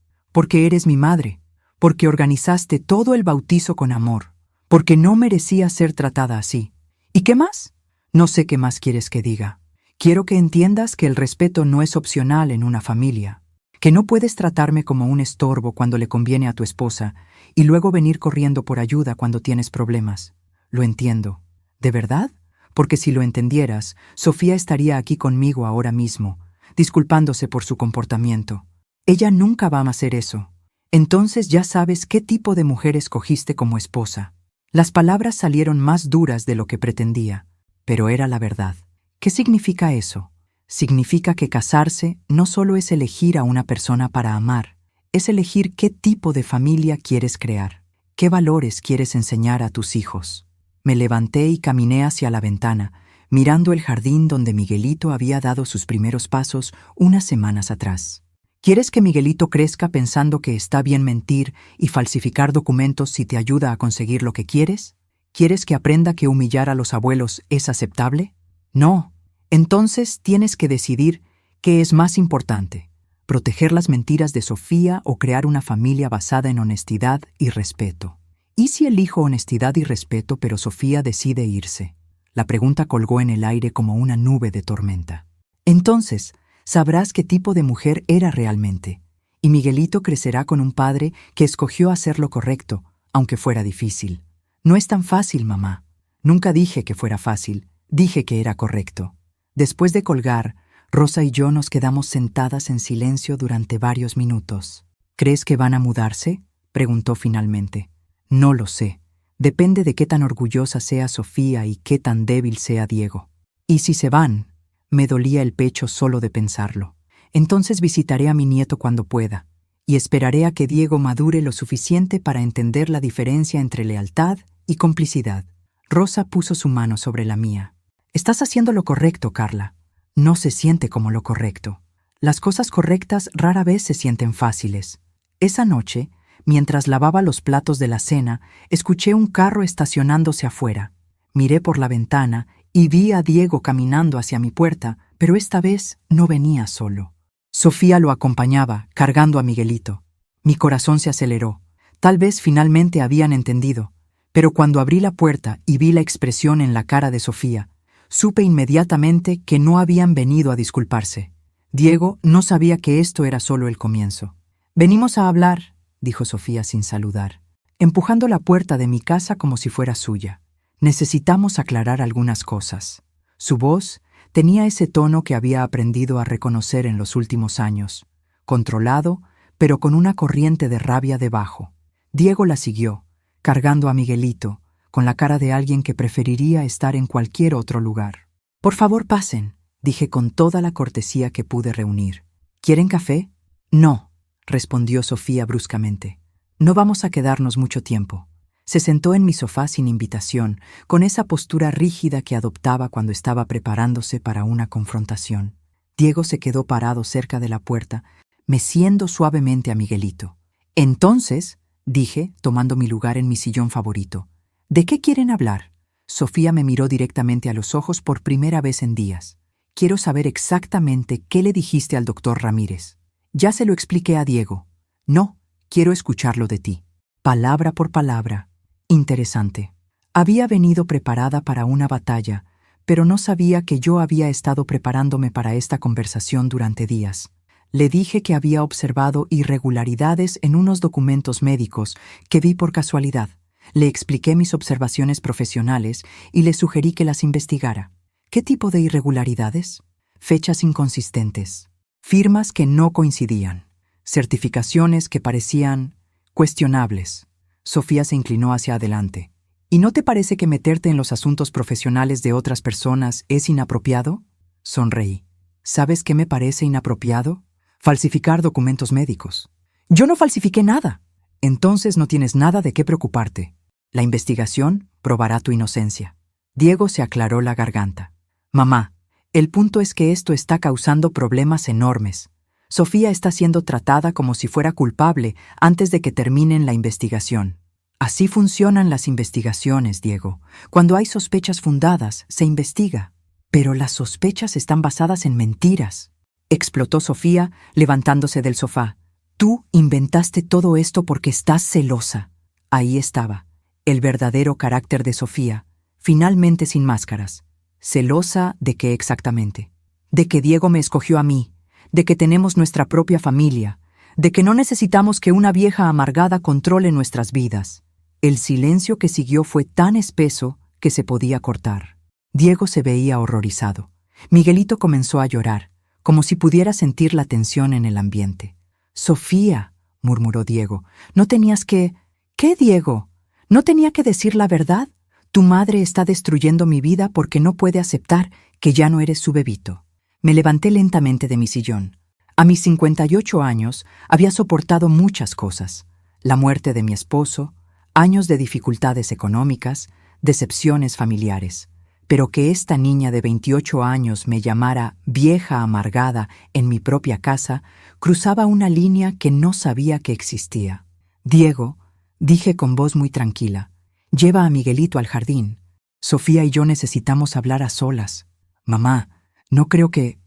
S1: eres mi madre. Porque organizaste todo el bautizo con amor. Porque no merecía ser tratada así. ¿Y qué más? No sé qué más quieres que diga. Quiero que entiendas que el respeto no es opcional en una familia, que no puedes tratarme como un estorbo cuando le conviene a tu esposa y luego venir corriendo por ayuda cuando tienes problemas. Lo entiendo. ¿De verdad? Porque si lo entendieras, Sofía estaría aquí conmigo ahora mismo, disculpándose por su comportamiento. Ella nunca va a hacer eso. Entonces ya sabes qué tipo de mujer escogiste como esposa. Las palabras salieron más duras de lo que pretendía, pero era la verdad. ¿Qué significa eso? Significa que casarse no solo es elegir a una persona para amar, es elegir qué tipo de familia quieres crear, qué valores quieres enseñar a tus hijos. Me levanté y caminé hacia la ventana, mirando el jardín donde Miguelito había dado sus primeros pasos unas semanas atrás. ¿Quieres que Miguelito crezca pensando que está bien mentir y falsificar documentos si te ayuda a conseguir lo que quieres? ¿Quieres que aprenda que humillar a los abuelos es aceptable? No. Entonces tienes que decidir qué es más importante: proteger las mentiras de Sofía o crear una familia basada en honestidad y respeto. ¿Y si elijo honestidad y respeto, pero Sofía decide irse? La pregunta colgó en el aire como una nube de tormenta. Entonces, sabrás qué tipo de mujer era realmente, y Miguelito crecerá con un padre que escogió hacer lo correcto, aunque fuera difícil. No es tan fácil, mamá. Nunca dije que fuera fácil, dije que era correcto. Después de colgar, Rosa y yo nos quedamos sentadas en silencio durante varios minutos. ¿Crees que van a mudarse?, preguntó finalmente. No lo sé. Depende de qué tan orgullosa sea Sofía y qué tan débil sea Diego. ¿Y si se van? Me dolía el pecho solo de pensarlo. Entonces visitaré a mi nieto cuando pueda, y esperaré a que Diego madure lo suficiente para entender la diferencia entre lealtad y complicidad. Rosa puso su mano sobre la mía. Estás haciendo lo correcto, Carla. No se siente como lo correcto. Las cosas correctas rara vez se sienten fáciles. Esa noche, mientras lavaba los platos de la cena, escuché un carro estacionándose afuera. Miré por la ventana y vi a Diego caminando hacia mi puerta, pero esta vez no venía solo. Sofía lo acompañaba, cargando a Miguelito. Mi corazón se aceleró. Tal vez finalmente habían entendido, pero cuando abrí la puerta y vi la expresión en la cara de Sofía, supe inmediatamente que no habían venido a disculparse. Diego no sabía que esto era solo el comienzo. «Venimos a hablar», dijo Sofía sin saludar, empujando la puerta de mi casa como si fuera suya. «Necesitamos aclarar algunas cosas». Su voz tenía ese tono que había aprendido a reconocer en los últimos años, controlado, pero con una corriente de rabia debajo. Diego la siguió, cargando a Miguelito, con la cara de alguien que preferiría estar en cualquier otro lugar. «Por favor, pasen», dije con toda la cortesía que pude reunir. «¿Quieren café?» «No», respondió Sofía bruscamente. «No vamos a quedarnos mucho tiempo». Se sentó en mi sofá sin invitación, con esa postura rígida que adoptaba cuando estaba preparándose para una confrontación. Diego se quedó parado cerca de la puerta, meciendo suavemente a Miguelito. «Entonces», dije, tomando mi lugar en mi sillón favorito, «¿de qué quieren hablar?» Sofía me miró directamente a los ojos por primera vez en días. «Quiero saber exactamente qué le dijiste al doctor Ramírez». «Ya se lo expliqué a Diego». «No, quiero escucharlo de ti». Palabra por palabra. Interesante. Había venido preparada para una batalla, pero no sabía que yo había estado preparándome para esta conversación durante días. Le dije que había observado irregularidades en unos documentos médicos que vi por casualidad. Le expliqué mis observaciones profesionales y le sugerí que las investigara. ¿Qué tipo de irregularidades? Fechas inconsistentes, firmas que no coincidían, certificaciones que parecían cuestionables. Sofía se inclinó hacia adelante. ¿Y no te parece que meterte en los asuntos profesionales de otras personas es inapropiado? Sonreí. ¿Sabes qué me parece inapropiado? Falsificar documentos médicos. Yo no falsifiqué nada. Entonces no tienes nada de qué preocuparte. La investigación probará tu inocencia. Diego se aclaró la garganta. Mamá, el punto es que esto está causando problemas enormes. Sofía está siendo tratada como si fuera culpable antes de que terminen la investigación. Así funcionan las investigaciones, Diego. Cuando hay sospechas fundadas, se investiga. Pero las sospechas están basadas en mentiras. Explotó Sofía, levantándose del sofá. Tú inventaste todo esto porque estás celosa. Ahí estaba, el verdadero carácter de Sofía, finalmente sin máscaras. ¿Celosa de qué exactamente? De que Diego me escogió a mí, de que tenemos nuestra propia familia, de que no necesitamos que una vieja amargada controle nuestras vidas. El silencio que siguió fue tan espeso que se podía cortar. Diego se veía horrorizado. Miguelito comenzó a llorar, como si pudiera sentir la tensión en el ambiente. «Sofía», murmuró Diego, «no tenías que...» «¿Qué, Diego? ¿No tenía que decir la verdad? Tu madre está destruyendo mi vida porque no puede aceptar que ya no eres su bebito». Me levanté lentamente de mi sillón. A mis 58 años había soportado muchas cosas. La muerte de mi esposo, años de dificultades económicas, decepciones familiares. Pero que esta niña de 28 años me llamara vieja amargada en mi propia casa, cruzaba una línea que no sabía que existía. «Diego», dije con voz muy tranquila, «lleva a Miguelito al jardín. Sofía y yo necesitamos hablar a solas. Mamá, no creo que...»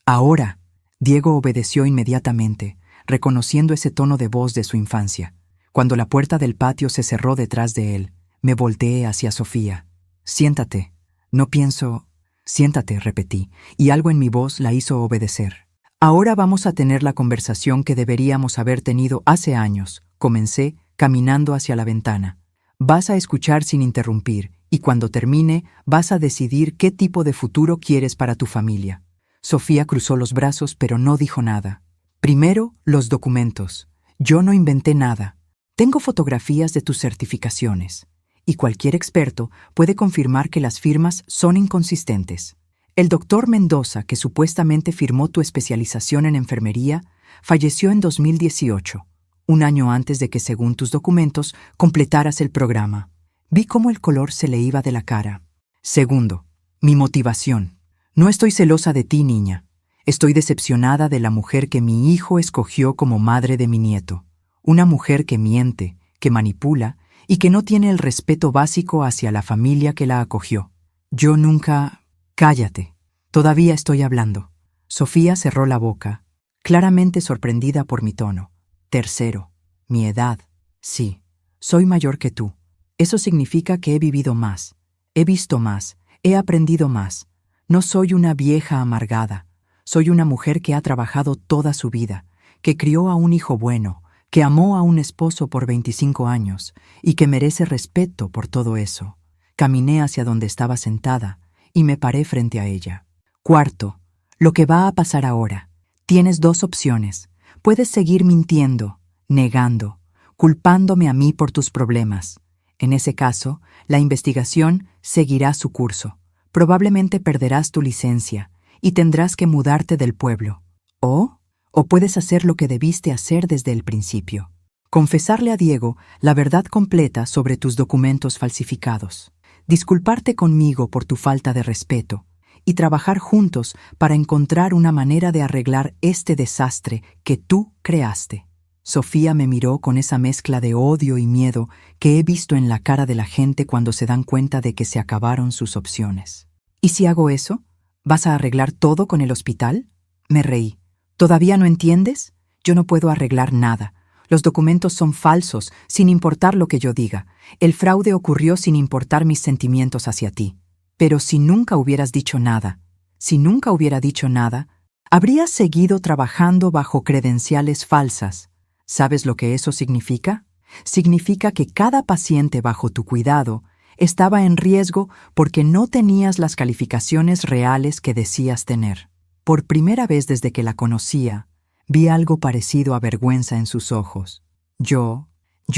S1: «Ahora». Diego obedeció inmediatamente, reconociendo ese tono de voz de su infancia. Cuando la puerta del patio se cerró detrás de él, me volteé hacia Sofía. «Siéntate. No pienso...» «Siéntate», repetí, y algo en mi voz la hizo obedecer. «Ahora vamos a tener la conversación que deberíamos haber tenido hace años», comencé, caminando hacia la ventana. «Vas a escuchar sin interrumpir, y cuando termine, vas a decidir qué tipo de futuro quieres para tu familia». Sofía cruzó los brazos, pero no dijo nada. «Primero, los documentos. Yo no inventé nada. Tengo fotografías de tus certificaciones, y cualquier experto puede confirmar que las firmas son inconsistentes. El doctor Mendoza, que supuestamente firmó tu especialización en enfermería, falleció en 2018, un año antes de que, según tus documentos, completaras el programa. Vi cómo el color se le iba de la cara. Segundo, mi motivación. No estoy celosa de ti, niña. Estoy decepcionada de la mujer que mi hijo escogió como madre de mi nieto. Una mujer que miente, que manipula y que no tiene el respeto básico hacia la familia que la acogió. Yo nunca... Cállate. Todavía estoy hablando». Sofía cerró la boca, claramente sorprendida por mi tono. Tercero, mi edad. Sí, soy mayor que tú. Eso significa que he vivido más, he visto más, he aprendido más. No soy una vieja amargada. Soy una mujer que ha trabajado toda su vida, que crió a un hijo bueno, que amó a un esposo por 25 años y que merece respeto por todo eso. Caminé hacia donde estaba sentada y me paré frente a ella. Cuarto, lo que va a pasar ahora. Tienes dos opciones. Puedes seguir mintiendo, negando, culpándome a mí por tus problemas. En ese caso, la investigación seguirá su curso. Probablemente perderás tu licencia y tendrás que mudarte del pueblo. O puedes hacer lo que debiste hacer desde el principio. Confesarle a Diego la verdad completa sobre tus documentos falsificados. Disculparte conmigo por tu falta de respeto y trabajar juntos para encontrar una manera de arreglar este desastre que tú creaste. Sofía me miró con esa mezcla de odio y miedo que he visto en la cara de la gente cuando se dan cuenta de que se acabaron sus opciones. ¿Y si hago eso? ¿Vas a arreglar todo con el hospital? Me reí. ¿Todavía no entiendes? Yo no puedo arreglar nada. Los documentos son falsos, sin importar lo que yo diga. El fraude ocurrió sin importar mis sentimientos hacia ti. Pero si nunca hubieras dicho nada, si nunca hubiera dicho nada, habrías seguido trabajando bajo credenciales falsas. ¿Sabes lo que eso significa? Significa que cada paciente bajo tu cuidado estaba en riesgo porque no tenías las calificaciones reales que decías tener. Por primera vez desde que la conocía, vi algo parecido a vergüenza en sus ojos. Yo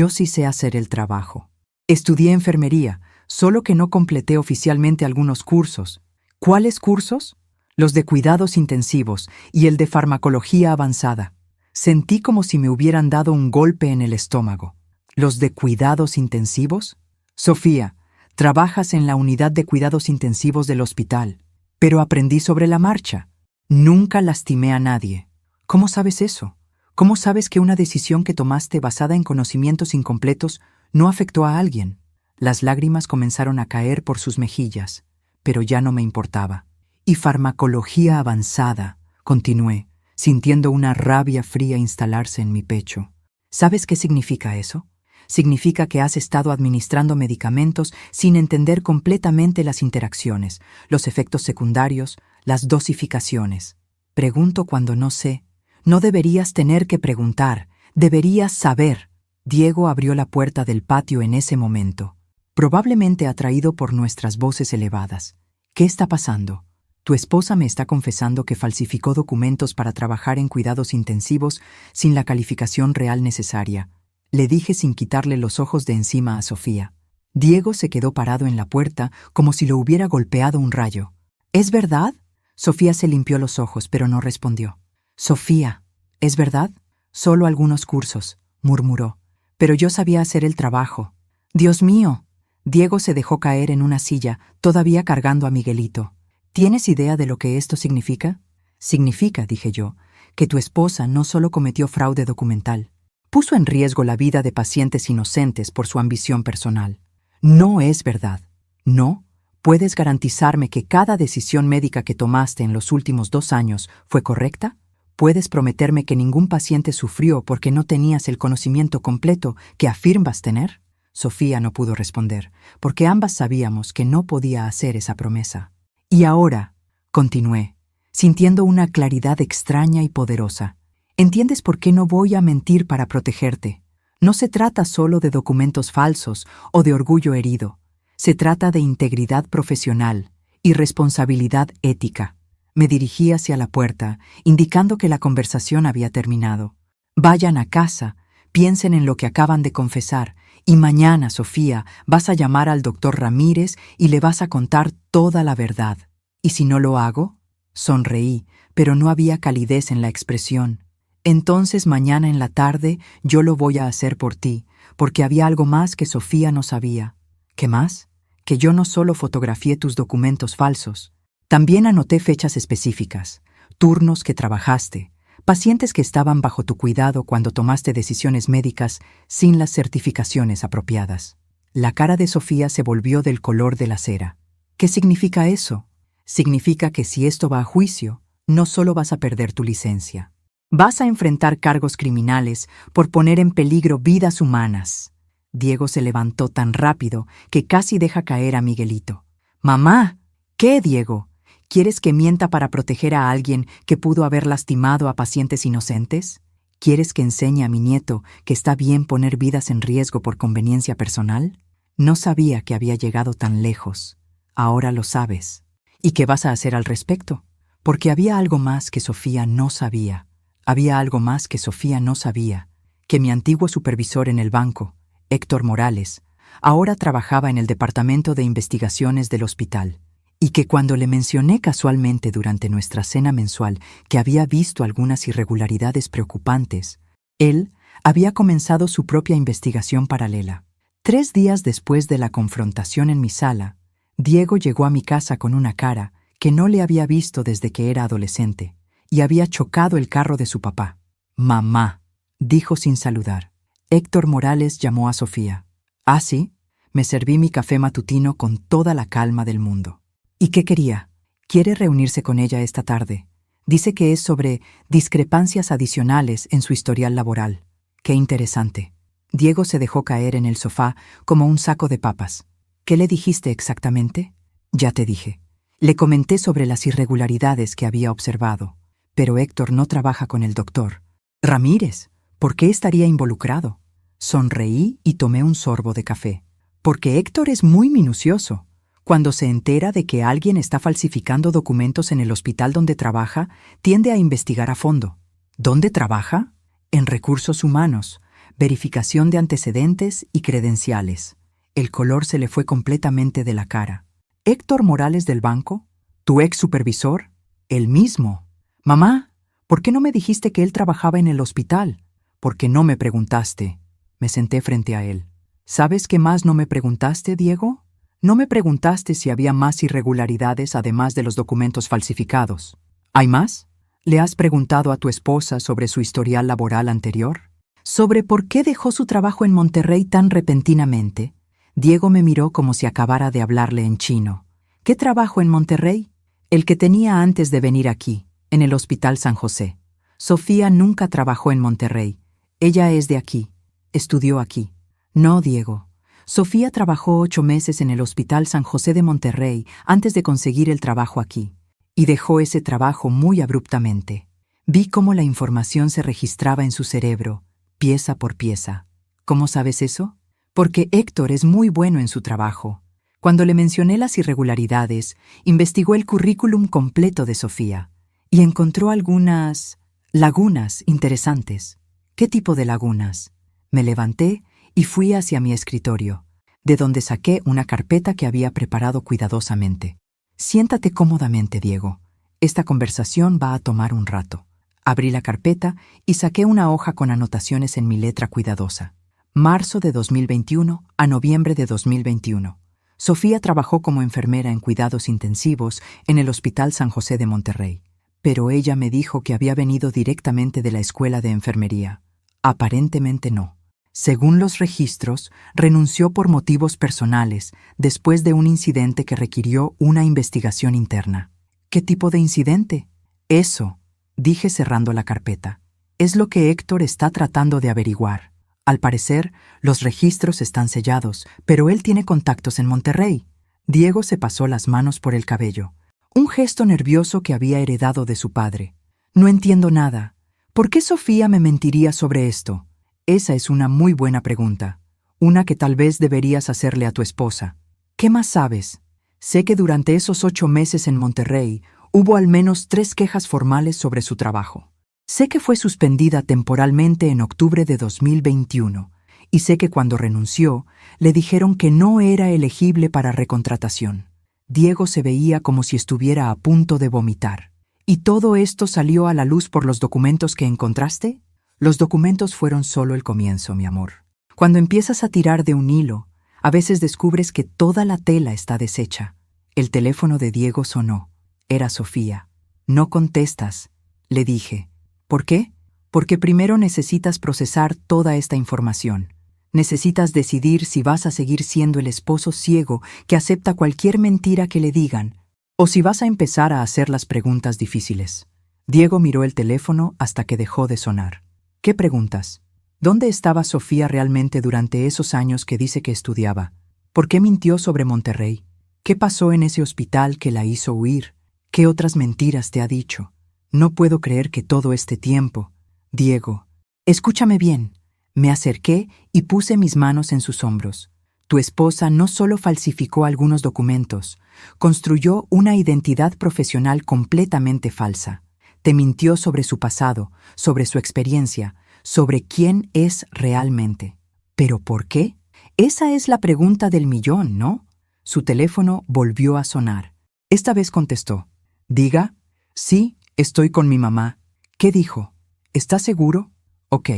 S1: sí sé hacer el trabajo. Estudié enfermería, solo que no completé oficialmente algunos cursos. ¿Cuáles cursos? Los de cuidados intensivos y el de farmacología avanzada. Sentí como si me hubieran dado un golpe en el estómago. ¿Los de cuidados intensivos? Sofía, trabajas en la unidad de cuidados intensivos del hospital. Pero aprendí sobre la marcha. Nunca lastimé a nadie. ¿Cómo sabes eso? ¿Cómo sabes que una decisión que tomaste basada en conocimientos incompletos no afectó a alguien? Las lágrimas comenzaron a caer por sus mejillas, pero ya no me importaba. Y farmacología avanzada, continué, sintiendo una rabia fría instalarse en mi pecho. ¿Sabes qué significa eso? Significa que has estado administrando medicamentos sin entender completamente las interacciones, los efectos secundarios, las dosificaciones. Pregunto cuando no sé. No deberías tener que preguntar, deberías saber. Diego abrió la puerta del patio en ese momento, probablemente atraído por nuestras voces elevadas. ¿Qué está pasando? Tu esposa me está confesando que falsificó documentos para trabajar en cuidados intensivos sin la calificación real necesaria. Le dije sin quitarle los ojos de encima a Sofía. Diego se quedó parado en la puerta como si lo hubiera golpeado un rayo. ¿Es verdad? Sofía se limpió los ojos, pero no respondió. Sofía, ¿es verdad? Solo algunos cursos, murmuró. Pero yo sabía hacer el trabajo. Dios mío. Diego se dejó caer en una silla, todavía cargando a Miguelito. ¿Tienes idea de lo que esto significa? Significa, dije yo, que tu esposa no solo cometió fraude documental, puso en riesgo la vida de pacientes inocentes por su ambición personal. No es verdad. ¿No? ¿Puedes garantizarme que cada decisión médica que tomaste en los últimos 2 años fue correcta? ¿Puedes prometerme que ningún paciente sufrió porque no tenías el conocimiento completo que afirmas tener? Sofía no pudo responder, porque ambas sabíamos que no podía hacer esa promesa. Y ahora, continué, sintiendo una claridad extraña y poderosa. ¿Entiendes por qué no voy a mentir para protegerte? No se trata solo de documentos falsos o de orgullo herido. Se trata de integridad profesional y responsabilidad ética. Me dirigí hacia la puerta, indicando que la conversación había terminado. Vayan a casa, piensen en lo que acaban de confesar, y mañana, Sofía, vas a llamar al doctor Ramírez y le vas a contar toda la verdad. ¿Y si no lo hago? Sonreí, pero no había calidez en la expresión. Entonces mañana en la tarde yo lo voy a hacer por ti, porque había algo más que Sofía no sabía. ¿Qué más? Que yo no solo fotografié tus documentos falsos. También anoté fechas específicas, turnos que trabajaste, pacientes que estaban bajo tu cuidado cuando tomaste decisiones médicas sin las certificaciones apropiadas. La cara de Sofía se volvió del color de la cera. ¿Qué significa eso? Significa que si esto va a juicio, no solo vas a perder tu licencia. Vas a enfrentar cargos criminales por poner en peligro vidas humanas. Diego se levantó tan rápido que casi deja caer a Miguelito. ¡Mamá! ¿Qué, Diego? ¿Quieres que mienta para proteger a alguien que pudo haber lastimado a pacientes inocentes? ¿Quieres que enseñe a mi nieto que está bien poner vidas en riesgo por conveniencia personal? No sabía que había llegado tan lejos. Ahora lo sabes. ¿Y qué vas a hacer al respecto? Porque había algo más que Sofía no sabía. Había algo más que Sofía no sabía. Que mi antiguo supervisor en el banco, Héctor Morales, ahora trabajaba en el departamento de investigaciones del hospital. Y que cuando le mencioné casualmente durante nuestra cena mensual que había visto algunas irregularidades preocupantes, él había comenzado su propia investigación paralela. 3 días después de la confrontación en mi sala, Diego llegó a mi casa con una cara que no le había visto desde que era adolescente y había chocado el carro de su papá. «Mamá», dijo sin saludar. Héctor Morales llamó a Sofía. «¿Ah, sí?» Me serví mi café matutino con toda la calma del mundo. ¿Y qué quería? Quiere reunirse con ella esta tarde. Dice que es sobre discrepancias adicionales en su historial laboral. Qué interesante. Diego se dejó caer en el sofá como un saco de papas. ¿Qué le dijiste exactamente? Ya te dije. Le comenté sobre las irregularidades que había observado. Pero Héctor no trabaja con el doctor. Ramírez, ¿por qué estaría involucrado? Sonreí y tomé un sorbo de café. Porque Héctor es muy minucioso. Cuando se entera de que alguien está falsificando documentos en el hospital donde trabaja, tiende a investigar a fondo. ¿Dónde trabaja? En recursos humanos, verificación de antecedentes y credenciales. El color se le fue completamente de la cara. ¿Héctor Morales del banco? ¿Tu ex supervisor? El mismo. Mamá, ¿por qué no me dijiste que él trabajaba en el hospital? ¿Por qué no me preguntaste? Me senté frente a él. ¿Sabes qué más no me preguntaste, Diego? No me preguntaste si había más irregularidades además de los documentos falsificados. ¿Hay más? ¿Le has preguntado a tu esposa sobre su historial laboral anterior? ¿Sobre por qué dejó su trabajo en Monterrey tan repentinamente? Diego me miró como si acabara de hablarle en chino. ¿Qué trabajo en Monterrey? El que tenía antes de venir aquí, en el Hospital San José. Sofía nunca trabajó en Monterrey. Ella es de aquí. Estudió aquí. No, Diego. Sofía trabajó 8 meses en el Hospital San José de Monterrey antes de conseguir el trabajo aquí, y dejó ese trabajo muy abruptamente. Vi cómo la información se registraba en su cerebro, pieza por pieza. ¿Cómo sabes eso? Porque Héctor es muy bueno en su trabajo. Cuando le mencioné las irregularidades, investigó el currículum completo de Sofía y encontró algunas lagunas interesantes. ¿Qué tipo de lagunas? Me levanté y fui hacia mi escritorio, de donde saqué una carpeta que había preparado cuidadosamente. Siéntate cómodamente, Diego. Esta conversación va a tomar un rato. Abrí la carpeta y saqué una hoja con anotaciones en mi letra cuidadosa. Marzo de 2021 a noviembre de 2021. Sofía trabajó como enfermera en cuidados intensivos en el Hospital San José de Monterrey, pero ella me dijo que había venido directamente de la escuela de enfermería. Aparentemente no. Según los registros, renunció por motivos personales después de un incidente que requirió una investigación interna. ¿Qué tipo de incidente? Eso, dije cerrando la carpeta, es lo que Héctor está tratando de averiguar. Al parecer, los registros están sellados, pero él tiene contactos en Monterrey. Diego se pasó las manos por el cabello, un gesto nervioso que había heredado de su padre. No entiendo nada. ¿Por qué Sofía me mentiría sobre esto? Esa es una muy buena pregunta, una que tal vez deberías hacerle a tu esposa. ¿Qué más sabes? Sé que durante esos 8 meses en Monterrey hubo al menos 3 quejas formales sobre su trabajo. Sé que fue suspendida temporalmente en octubre de 2021 y sé que cuando renunció le dijeron que no era elegible para recontratación. Diego se veía como si estuviera a punto de vomitar. ¿Y todo esto salió a la luz por los documentos que encontraste? Los documentos fueron solo el comienzo, mi amor. Cuando empiezas a tirar de un hilo, a veces descubres que toda la tela está deshecha. El teléfono de Diego sonó. Era Sofía. No contestas, le dije. ¿Por qué? Porque primero necesitas procesar toda esta información. Necesitas decidir si vas a seguir siendo el esposo ciego que acepta cualquier mentira que le digan, o si vas a empezar a hacer las preguntas difíciles. Diego miró el teléfono hasta que dejó de sonar. ¿Qué preguntas? ¿Dónde estaba Sofía realmente durante esos años que dice que estudiaba? ¿Por qué mintió sobre Monterrey? ¿Qué pasó en ese hospital que la hizo huir? ¿Qué otras mentiras te ha dicho? No puedo creer que todo este tiempo... Diego, escúchame bien. Me acerqué y puse mis manos en sus hombros. Tu esposa no solo falsificó algunos documentos, construyó una identidad profesional completamente falsa. Te mintió sobre su pasado, sobre su experiencia, sobre quién es realmente. ¿Pero por qué? Esa es la pregunta del millón, ¿no? Su teléfono volvió a sonar. Esta vez contestó. Diga, sí, estoy con mi mamá. ¿Qué dijo? ¿Estás seguro? Ok,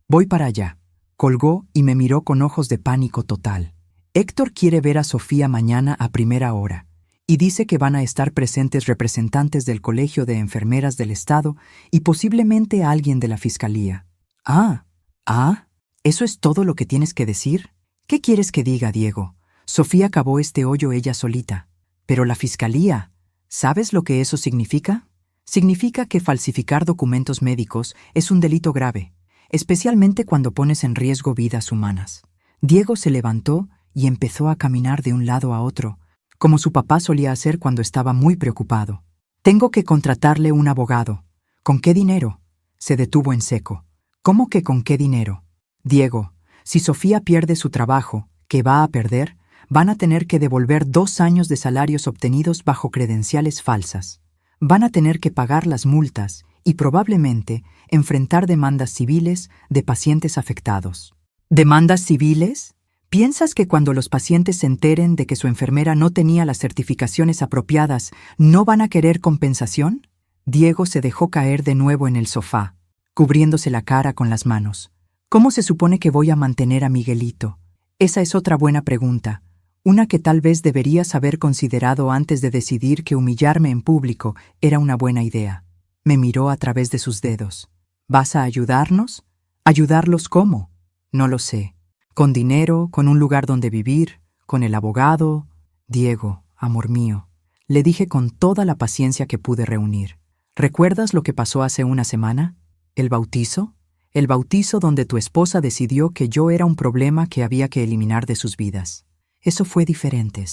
S1: voy para allá. Colgó y me miró con ojos de pánico total. Héctor quiere ver a Sofía mañana a primera hora y dice que van a estar presentes representantes del Colegio de Enfermeras del Estado y posiblemente alguien de la Fiscalía. ¿Eso es todo lo que tienes que decir? ¿Qué quieres que diga, Diego? Sofía cavó este hoyo ella solita. Pero la Fiscalía, ¿sabes lo que eso significa? Significa que falsificar documentos médicos es un delito grave, especialmente cuando pones en riesgo vidas humanas. Diego se levantó y empezó a caminar de un lado a otro, como su papá solía hacer cuando estaba muy preocupado. Tengo que contratarle un abogado. ¿Con qué dinero? Se detuvo en seco. ¿Cómo que con qué dinero? Diego, si Sofía pierde su trabajo, que va a perder, van a tener que devolver 2 años de salarios obtenidos bajo credenciales falsas. Van a tener que pagar las multas y probablemente enfrentar demandas civiles de pacientes afectados. ¿Demandas civiles? ¿Piensas que cuando los pacientes se enteren de que su enfermera no tenía las certificaciones apropiadas, no van a querer compensación? Diego se dejó caer de nuevo en el sofá, cubriéndose la cara con las manos. ¿Cómo se supone que voy a mantener a Miguelito? Esa es otra buena pregunta. Una que tal vez deberías haber considerado antes de decidir que humillarme en público era una buena idea. Me miró a través de sus dedos. ¿Vas a ayudarnos? ¿Ayudarlos cómo? No lo sé. ¿Con dinero? ¿Con un lugar donde vivir? ¿Con el abogado? Diego, amor mío, le dije con toda la paciencia que pude reunir. ¿Recuerdas lo que pasó hace una semana? ¿El bautizo? El bautizo donde tu esposa decidió que yo era un problema que había que eliminar de sus vidas. Eso fue diferente.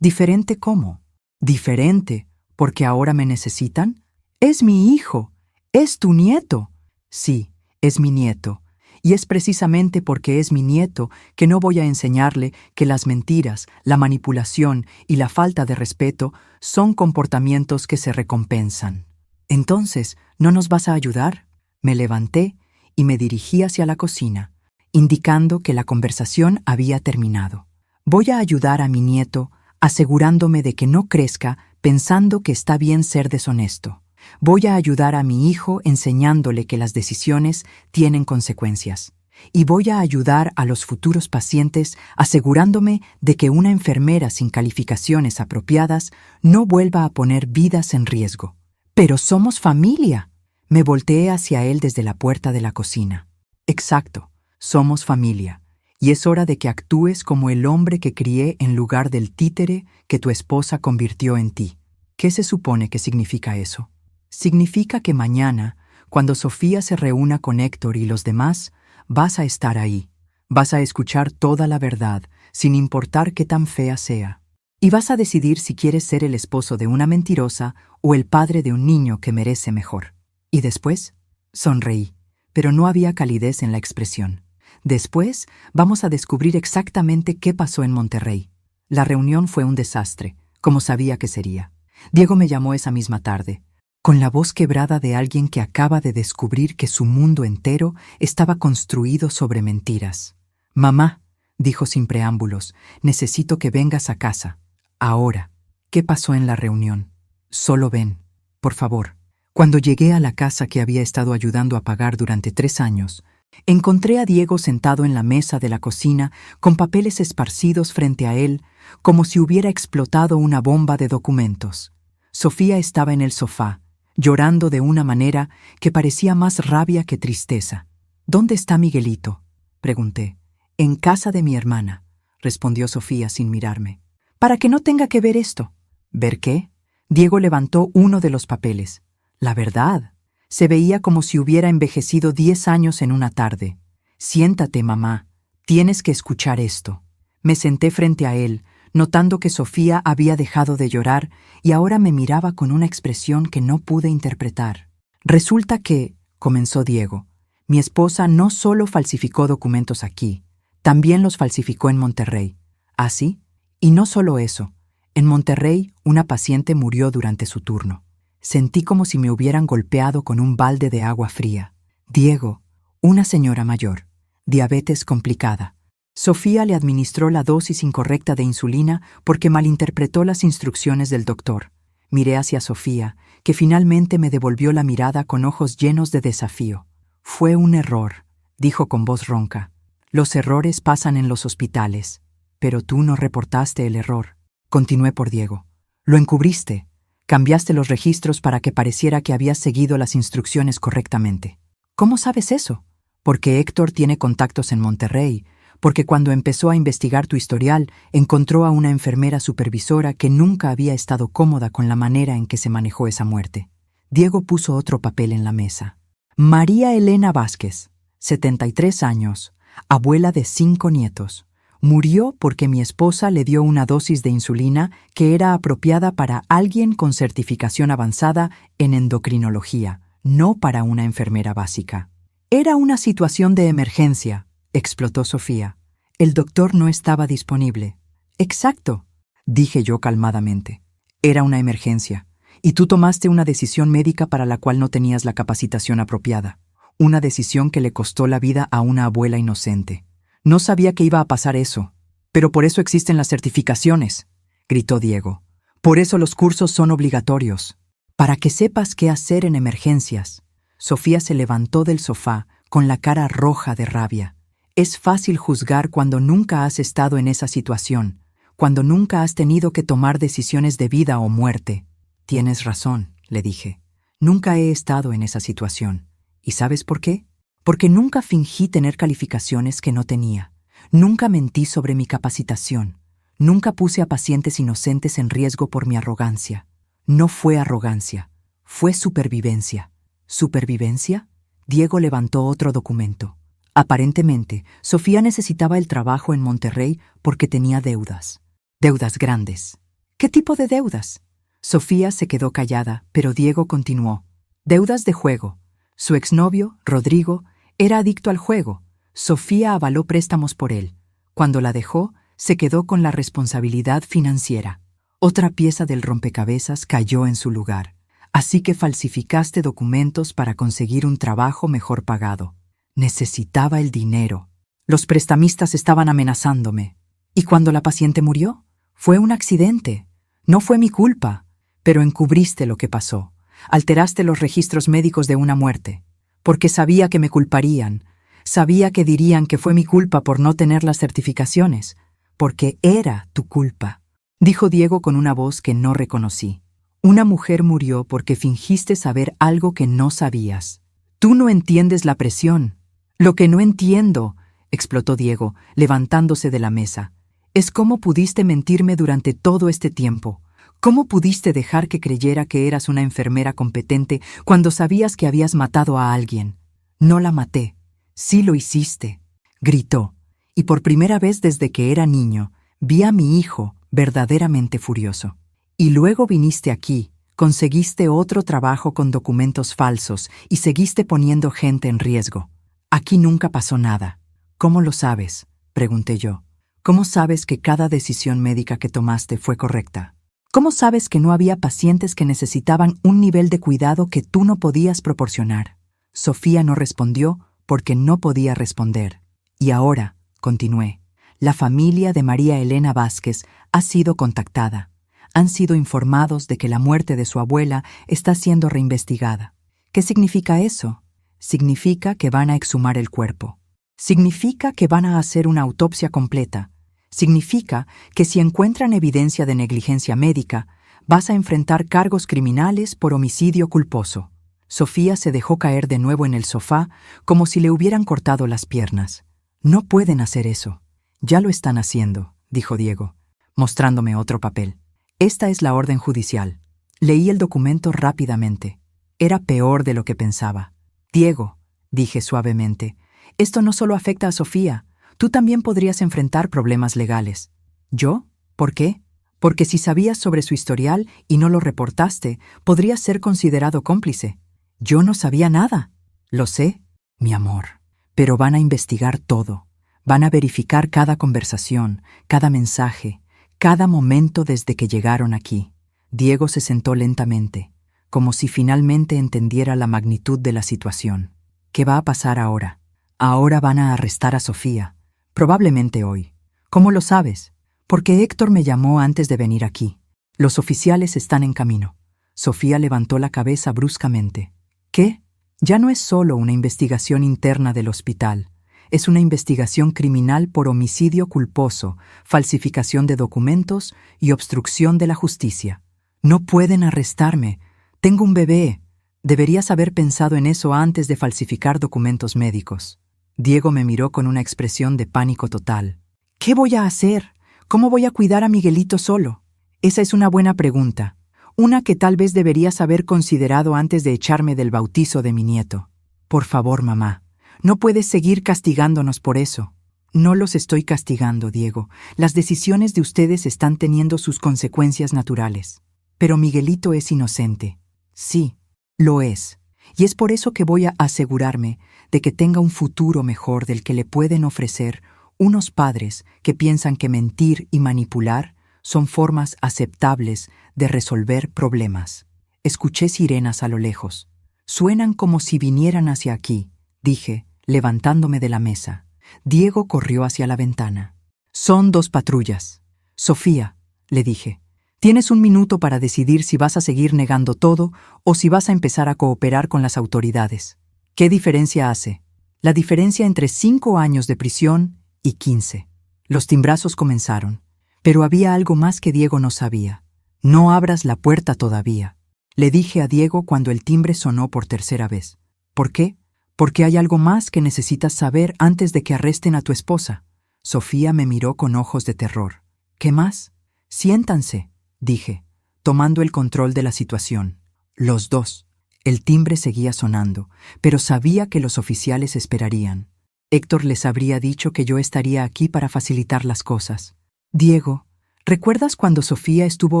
S1: ¿Diferente cómo? Diferente, porque ahora me necesitan. Es mi hijo. Es tu nieto. Sí, es mi nieto. Y es precisamente porque es mi nieto que no voy a enseñarle que las mentiras, la manipulación y la falta de respeto son comportamientos que se recompensan. Entonces, ¿no nos vas a ayudar? Me levanté y me dirigí hacia la cocina, indicando que la conversación había terminado. Voy a ayudar a mi nieto, asegurándome de que no crezca pensando que está bien ser deshonesto. Voy a ayudar a mi hijo enseñándole que las decisiones tienen consecuencias. Y voy a ayudar a los futuros pacientes asegurándome de que una enfermera sin calificaciones apropiadas no vuelva a poner vidas en riesgo. ¡Pero somos familia! Me volteé hacia él desde la puerta de la cocina. Exacto, somos familia. Y es hora de que actúes como el hombre que crié en lugar del títere que tu esposa convirtió en ti. ¿Qué se supone que significa eso? Significa que mañana, cuando Sofía se reúna con Héctor y los demás, vas a estar ahí. Vas a escuchar toda la verdad, sin importar qué tan fea sea. Y vas a decidir si quieres ser el esposo de una mentirosa o el padre de un niño que merece mejor. ¿Y después? Sonreí, pero no había calidez en la expresión. Después, vamos a descubrir exactamente qué pasó en Monterrey. La reunión fue un desastre, como sabía que sería. Diego me llamó esa misma tarde, con la voz quebrada de alguien que acaba de descubrir que su mundo entero estaba construido sobre mentiras. «Mamá», dijo sin preámbulos, «necesito que vengas a casa. Ahora». «¿Qué pasó en la reunión?» «Solo ven, por favor». Cuando llegué a la casa que había estado ayudando a pagar durante 3 años, encontré a Diego sentado en la mesa de la cocina con papeles esparcidos frente a él, como si hubiera explotado una bomba de documentos. Sofía estaba en el sofá, llorando de una manera que parecía más rabia que tristeza. «¿Dónde está Miguelito?», pregunté. «En casa de mi hermana», respondió Sofía sin mirarme. «Para que no tenga que ver esto». «¿Ver qué?». Diego levantó uno de los papeles. La verdad. Se veía como si hubiera envejecido 10 años en una tarde. «Siéntate, mamá. Tienes que escuchar esto». Me senté frente a él, notando que Sofía había dejado de llorar y ahora me miraba con una expresión que no pude interpretar. «Resulta que», comenzó Diego, «mi esposa no solo falsificó documentos aquí, también los falsificó en Monterrey». «¿Ah, sí?». «Y no solo eso. En Monterrey, una paciente murió durante su turno». Sentí como si me hubieran golpeado con un balde de agua fría. «Diego, una señora mayor, diabetes complicada. Sofía le administró la dosis incorrecta de insulina porque malinterpretó las instrucciones del doctor». Miré hacia Sofía, que finalmente me devolvió la mirada con ojos llenos de desafío. «Fue un error», dijo con voz ronca. «Los errores pasan en los hospitales, pero tú no reportaste el error». Continué por Diego. «Lo encubriste. Cambiaste los registros para que pareciera que habías seguido las instrucciones correctamente». «¿Cómo sabes eso?». «Porque Héctor tiene contactos en Monterrey, porque cuando empezó a investigar tu historial, encontró a una enfermera supervisora que nunca había estado cómoda con la manera en que se manejó esa muerte». Diego puso otro papel en la mesa. «María Elena Vázquez, 73 años, abuela de 5 nietos. Murió porque mi esposa le dio una dosis de insulina que era apropiada para alguien con certificación avanzada en endocrinología, no para una enfermera básica». «Era una situación de emergencia», explotó Sofía. «El doctor no estaba disponible». «Exacto», dije yo calmadamente. «Era una emergencia, y tú tomaste una decisión médica para la cual no tenías la capacitación apropiada. Una decisión que le costó la vida a una abuela inocente. No sabía que iba a pasar eso, pero por eso existen las certificaciones», gritó Diego. «Por eso los cursos son obligatorios. Para que sepas qué hacer en emergencias». Sofía se levantó del sofá con la cara roja de rabia. «Es fácil juzgar cuando nunca has estado en esa situación, cuando nunca has tenido que tomar decisiones de vida o muerte». «Tienes razón», le dije. «Nunca he estado en esa situación. ¿Y sabes por qué? Porque nunca fingí tener calificaciones que no tenía. Nunca mentí sobre mi capacitación. Nunca puse a pacientes inocentes en riesgo por mi arrogancia. No fue arrogancia, fue supervivencia». «¿Supervivencia?». Diego levantó otro documento. Aparentemente, Sofía necesitaba el trabajo en Monterrey porque tenía deudas. Deudas grandes. ¿Qué tipo de deudas? Sofía se quedó callada, pero Diego continuó. Deudas de juego. Su exnovio, Rodrigo, era adicto al juego. Sofía avaló préstamos por él. Cuando la dejó, se quedó con la responsabilidad financiera. Otra pieza del rompecabezas cayó en su lugar. Así que falsificaste documentos para conseguir un trabajo mejor pagado. Necesitaba el dinero. Los prestamistas estaban amenazándome. ¿Y cuando la paciente murió? Fue un accidente. No fue mi culpa. Pero encubriste lo que pasó. Alteraste los registros médicos de una muerte. Porque sabía que me culparían. Sabía que dirían que fue mi culpa por no tener las certificaciones. Porque era tu culpa, dijo Diego con una voz que no reconocí. Una mujer murió porque fingiste saber algo que no sabías. Tú no entiendes la presión. Lo que no entiendo, explotó Diego, levantándose de la mesa, es cómo pudiste mentirme durante todo este tiempo. ¿Cómo pudiste dejar que creyera que eras una enfermera competente cuando sabías que habías matado a alguien? No la maté. Sí lo hiciste, gritó, y por primera vez desde que era niño, vi a mi hijo verdaderamente furioso. Y luego viniste aquí, conseguiste otro trabajo con documentos falsos y seguiste poniendo gente en riesgo. Aquí nunca pasó nada. ¿Cómo lo sabes?, pregunté yo. ¿Cómo sabes que cada decisión médica que tomaste fue correcta? ¿Cómo sabes que no había pacientes que necesitaban un nivel de cuidado que tú no podías proporcionar? Sofía no respondió porque no podía responder. Y ahora, continué, la familia de María Elena Vázquez ha sido contactada. Han sido informados de que la muerte de su abuela está siendo reinvestigada. ¿Qué significa eso? Significa que van a exhumar el cuerpo. Significa que van a hacer una autopsia completa. Significa que si encuentran evidencia de negligencia médica, vas a enfrentar cargos criminales por homicidio culposo. Sofía se dejó caer de nuevo en el sofá como si le hubieran cortado las piernas. No pueden hacer eso. Ya lo están haciendo, dijo Diego, mostrándome otro papel. Esta es la orden judicial. Leí el documento rápidamente. Era peor de lo que pensaba. Diego, dije suavemente, esto no solo afecta a Sofía. Tú también podrías enfrentar problemas legales. ¿Yo? ¿Por qué? Porque si sabías sobre su historial y no lo reportaste, podrías ser considerado cómplice. Yo no sabía nada. Lo sé, mi amor. Pero van a investigar todo. Van a verificar cada conversación, cada mensaje, cada momento desde que llegaron aquí. Diego se sentó lentamente, como si finalmente entendiera la magnitud de la situación. ¿Qué va a pasar ahora? Ahora van a arrestar a Sofía. Probablemente hoy. ¿Cómo lo sabes? Porque Héctor me llamó antes de venir aquí. Los oficiales están en camino. Sofía levantó la cabeza bruscamente. ¿Qué? Ya no es solo una investigación interna del hospital. Es una investigación criminal por homicidio culposo, falsificación de documentos y obstrucción de la justicia. No pueden arrestarme. Tengo un bebé. Deberías haber pensado en eso antes de falsificar documentos médicos. Diego me miró con una expresión de pánico total. ¿Qué voy a hacer? ¿Cómo voy a cuidar a Miguelito solo? Esa es una buena pregunta. Una que tal vez deberías haber considerado antes de echarme del bautizo de mi nieto. Por favor, mamá, no puedes seguir castigándonos por eso. No los estoy castigando, Diego. Las decisiones de ustedes están teniendo sus consecuencias naturales. Pero Miguelito es inocente. Sí, lo es. Y es por eso que voy a asegurarme de que tenga un futuro mejor del que le pueden ofrecer unos padres que piensan que mentir y manipular son formas aceptables de resolver problemas. Escuché sirenas a lo lejos. Suenan como si vinieran hacia aquí, dije, levantándome de la mesa. Diego corrió hacia la ventana. Son 2 patrullas. Sofía, le dije, tienes 1 minuto para decidir si vas a seguir negando todo o si vas a empezar a cooperar con las autoridades. ¿Qué diferencia hace? La diferencia entre 5 años de prisión y 15. Los timbrazos comenzaron, pero había algo más que Diego no sabía. No abras la puerta todavía, le dije a Diego cuando el timbre sonó por tercera vez. ¿Por qué? Porque hay algo más que necesitas saber antes de que arresten a tu esposa. Sofía me miró con ojos de terror. ¿Qué más? Siéntanse, dije, tomando el control de la situación. Los 2. El timbre seguía sonando, pero sabía que los oficiales esperarían. Héctor les habría dicho que yo estaría aquí para facilitar las cosas. Diego, ¿recuerdas cuando Sofía estuvo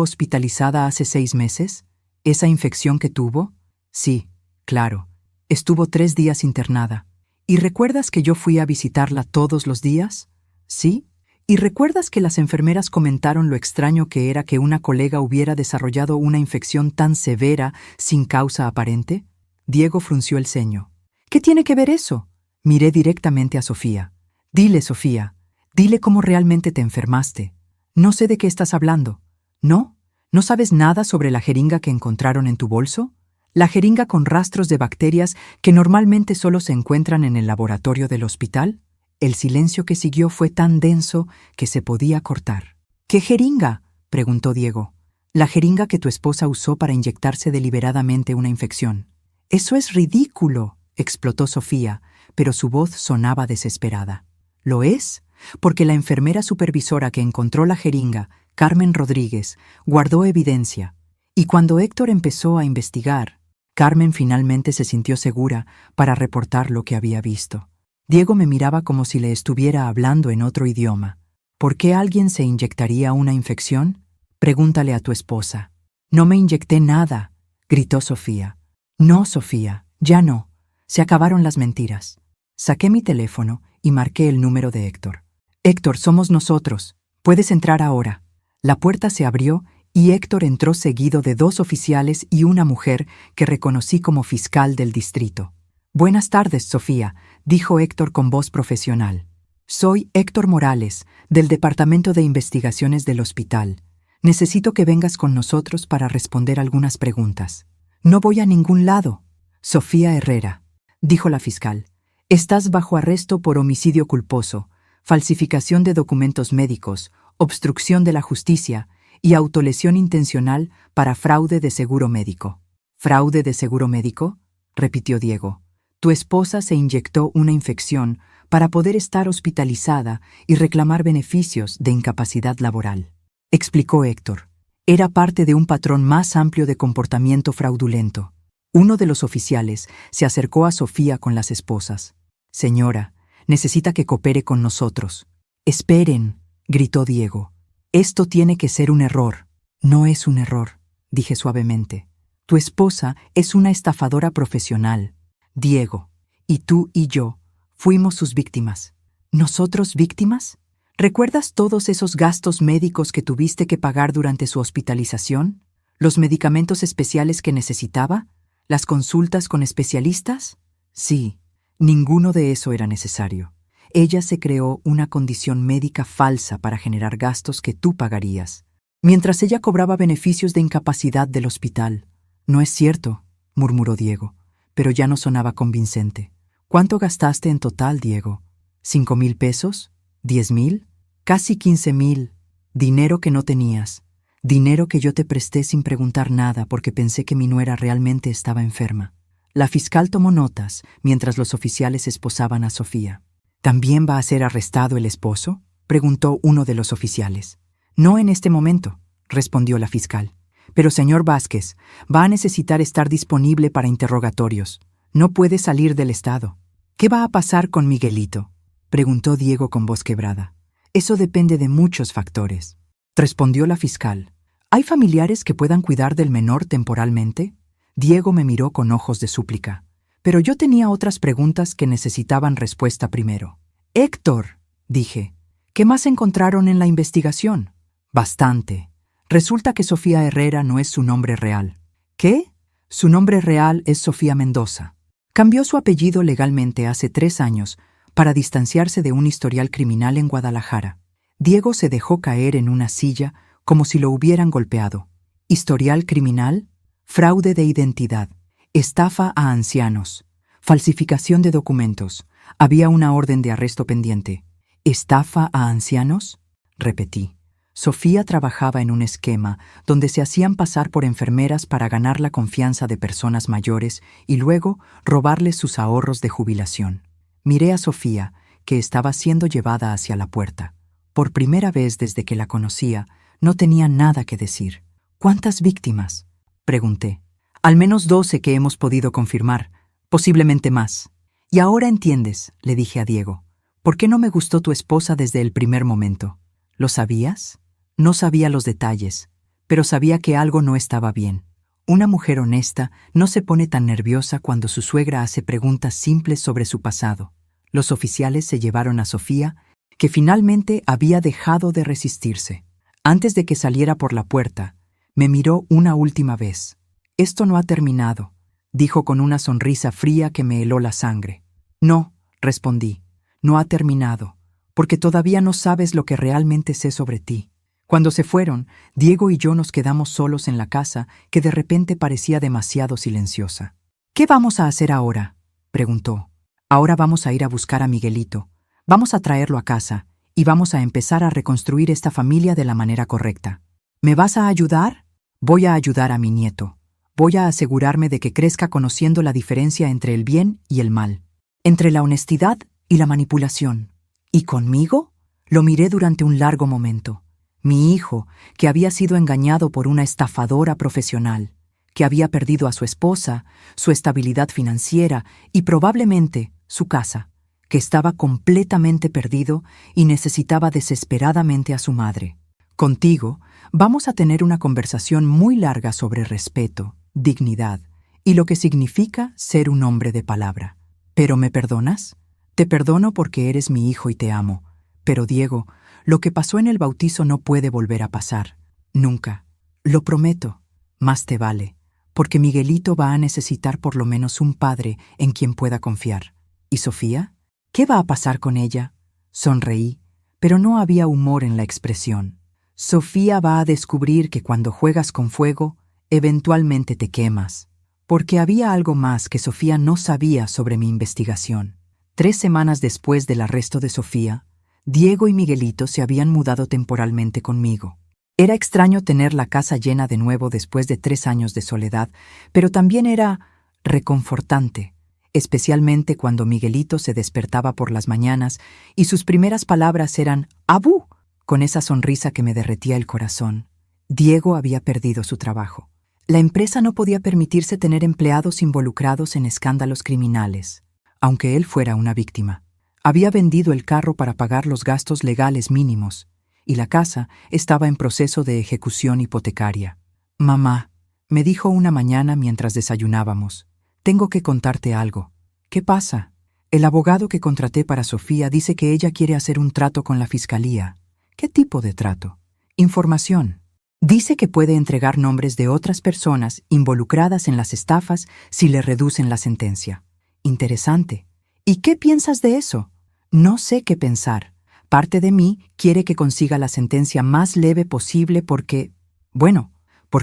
S1: hospitalizada hace 6 meses? ¿Esa infección que tuvo? Sí, claro. Estuvo 3 días internada. ¿Y recuerdas que yo fui a visitarla todos los días? Sí. ¿Y recuerdas que las enfermeras comentaron lo extraño que era que una colega hubiera desarrollado una infección tan severa sin causa aparente? Diego frunció el ceño. ¿Qué tiene que ver eso? Miré directamente a Sofía. Dile, Sofía, dile cómo realmente te enfermaste. No sé de qué estás hablando. ¿No? ¿No sabes nada sobre la jeringa que encontraron en tu bolso? La jeringa con rastros de bacterias que normalmente solo se encuentran en el laboratorio del hospital. El silencio que siguió fue tan denso que se podía cortar. ¿Qué jeringa?, preguntó Diego. La jeringa que tu esposa usó para inyectarse deliberadamente una infección. Eso es ridículo, explotó Sofía, pero su voz sonaba desesperada. ¿Lo es? Porque la enfermera supervisora que encontró la jeringa, Carmen Rodríguez, guardó evidencia. Y cuando Héctor empezó a investigar, Carmen finalmente se sintió segura para reportar lo que había visto. Diego me miraba como si le estuviera hablando en otro idioma. ¿Por qué alguien se inyectaría una infección? Pregúntale a tu esposa. No me inyecté nada, gritó Sofía. No, Sofía, ya no. Se acabaron las mentiras. Saqué mi teléfono y marqué el número de Héctor. Héctor, somos nosotros. Puedes entrar ahora. La puerta se abrió y Héctor entró seguido de 2 oficiales y una mujer que reconocí como fiscal del distrito. Buenas tardes, Sofía, dijo Héctor con voz profesional. Soy Héctor Morales, del Departamento de Investigaciones del hospital. Necesito que vengas con nosotros para responder algunas preguntas. No voy a ningún lado. Sofía Herrera, dijo la fiscal. Estás bajo arresto por homicidio culposo, falsificación de documentos médicos, obstrucción de la justicia y autolesión intencional para fraude de seguro médico. ¿Fraude de seguro médico?, repitió Diego. Tu esposa se inyectó una infección para poder estar hospitalizada y reclamar beneficios de incapacidad laboral, explicó Héctor. Era parte de un patrón más amplio de comportamiento fraudulento. Uno de los oficiales se acercó a Sofía con las esposas. Señora, necesita que coopere con nosotros. Esperen, gritó Diego. Esto tiene que ser un error. No es un error, dije suavemente. Tu esposa es una estafadora profesional. Diego, y tú y yo fuimos sus víctimas. ¿Nosotros víctimas? ¿Recuerdas todos esos gastos médicos que tuviste que pagar durante su hospitalización? ¿Los medicamentos especiales que necesitaba? ¿Las consultas con especialistas? Sí, ninguno de eso era necesario. Ella se creó una condición médica falsa para generar gastos que tú pagarías, mientras ella cobraba beneficios de incapacidad del hospital. No es cierto, murmuró Diego, pero ya no sonaba convincente. ¿Cuánto gastaste en total, Diego? ¿5,000 pesos? ¿10,000? Casi 15,000. Dinero que no tenías. Dinero que yo te presté sin preguntar nada porque pensé que mi nuera realmente estaba enferma. La fiscal tomó notas mientras los oficiales esposaban a Sofía. ¿También va a ser arrestado el esposo?, preguntó uno de los oficiales. No en este momento, respondió la fiscal. Pero, señor Vázquez, va a necesitar estar disponible para interrogatorios. No puede salir del estado. ¿Qué va a pasar con Miguelito?, preguntó Diego con voz quebrada. Eso depende de muchos factores, respondió la fiscal. ¿Hay familiares que puedan cuidar del menor temporalmente? Diego me miró con ojos de súplica. Pero yo tenía otras preguntas que necesitaban respuesta primero. Héctor, dije, ¿qué más encontraron en la investigación? Bastante. Resulta que Sofía Herrera no es su nombre real. ¿Qué? Su nombre real es Sofía Mendoza. Cambió su apellido legalmente hace 3 años para distanciarse de un historial criminal en Guadalajara. Diego se dejó caer en una silla como si lo hubieran golpeado. ¿Historial criminal? Fraude de identidad. Estafa a ancianos. Falsificación de documentos. Había una orden de arresto pendiente. ¿Estafa a ancianos?, repetí. Sofía trabajaba en un esquema donde se hacían pasar por enfermeras para ganar la confianza de personas mayores y luego robarles sus ahorros de jubilación. Miré a Sofía, que estaba siendo llevada hacia la puerta. Por primera vez desde que la conocía, no tenía nada que decir. ¿Cuántas víctimas?, pregunté. Al menos 12 que hemos podido confirmar, posiblemente más. Y ahora entiendes, le dije a Diego, ¿por qué no me gustó tu esposa desde el primer momento? ¿Lo sabías? No sabía los detalles, pero sabía que algo no estaba bien. Una mujer honesta no se pone tan nerviosa cuando su suegra hace preguntas simples sobre su pasado. Los oficiales se llevaron a Sofía, que finalmente había dejado de resistirse. Antes de que saliera por la puerta, me miró una última vez. «Esto no ha terminado», dijo con una sonrisa fría que me heló la sangre. «No», respondí, «no ha terminado, porque todavía no sabes lo que realmente sé sobre ti». Cuando se fueron, Diego y yo nos quedamos solos en la casa, que de repente parecía demasiado silenciosa. «¿Qué vamos a hacer ahora?», preguntó. «Ahora vamos a ir a buscar a Miguelito. Vamos a traerlo a casa y vamos a empezar a reconstruir esta familia de la manera correcta». «¿Me vas a ayudar?». «Voy a ayudar a mi nieto. Voy a asegurarme de que crezca conociendo la diferencia entre el bien y el mal, entre la honestidad y la manipulación». «¿Y conmigo?». Lo miré durante un largo momento. Mi hijo, que había sido engañado por una estafadora profesional, que había perdido a su esposa, su estabilidad financiera y probablemente su casa, que estaba completamente perdido y necesitaba desesperadamente a su madre. Contigo vamos a tener una conversación muy larga sobre respeto, dignidad y lo que significa ser un hombre de palabra. ¿Pero me perdonas? Te perdono porque eres mi hijo y te amo. Pero Diego, lo que pasó en el bautizo no puede volver a pasar. Nunca. Lo prometo. Más te vale, porque Miguelito va a necesitar por lo menos un padre en quien pueda confiar. ¿Y Sofía? ¿Qué va a pasar con ella? Sonreí, pero no había humor en la expresión. Sofía va a descubrir que cuando juegas con fuego, eventualmente te quemas. Porque había algo más que Sofía no sabía sobre mi investigación. 3 semanas después del arresto de Sofía, Diego y Miguelito se habían mudado temporalmente conmigo. Era extraño tener la casa llena de nuevo después de 3 años de soledad, pero también era reconfortante, especialmente cuando Miguelito se despertaba por las mañanas y sus primeras palabras eran «¡Abú!», con esa sonrisa que me derretía el corazón. Diego había perdido su trabajo. La empresa no podía permitirse tener empleados involucrados en escándalos criminales, aunque él fuera una víctima. Había vendido el carro para pagar los gastos legales mínimos, y la casa estaba en proceso de ejecución hipotecaria. «Mamá», me dijo una mañana mientras desayunábamos, «tengo que contarte algo». «¿Qué pasa?». «El abogado que contraté para Sofía dice que ella quiere hacer un trato con la fiscalía». «¿Qué tipo de trato?». «Información. Dice que puede entregar nombres de otras personas involucradas en las estafas si le reducen la sentencia». «Interesante. ¿Y qué piensas de eso?». «No sé qué pensar. Parte de mí quiere que consiga la sentencia más leve posible porque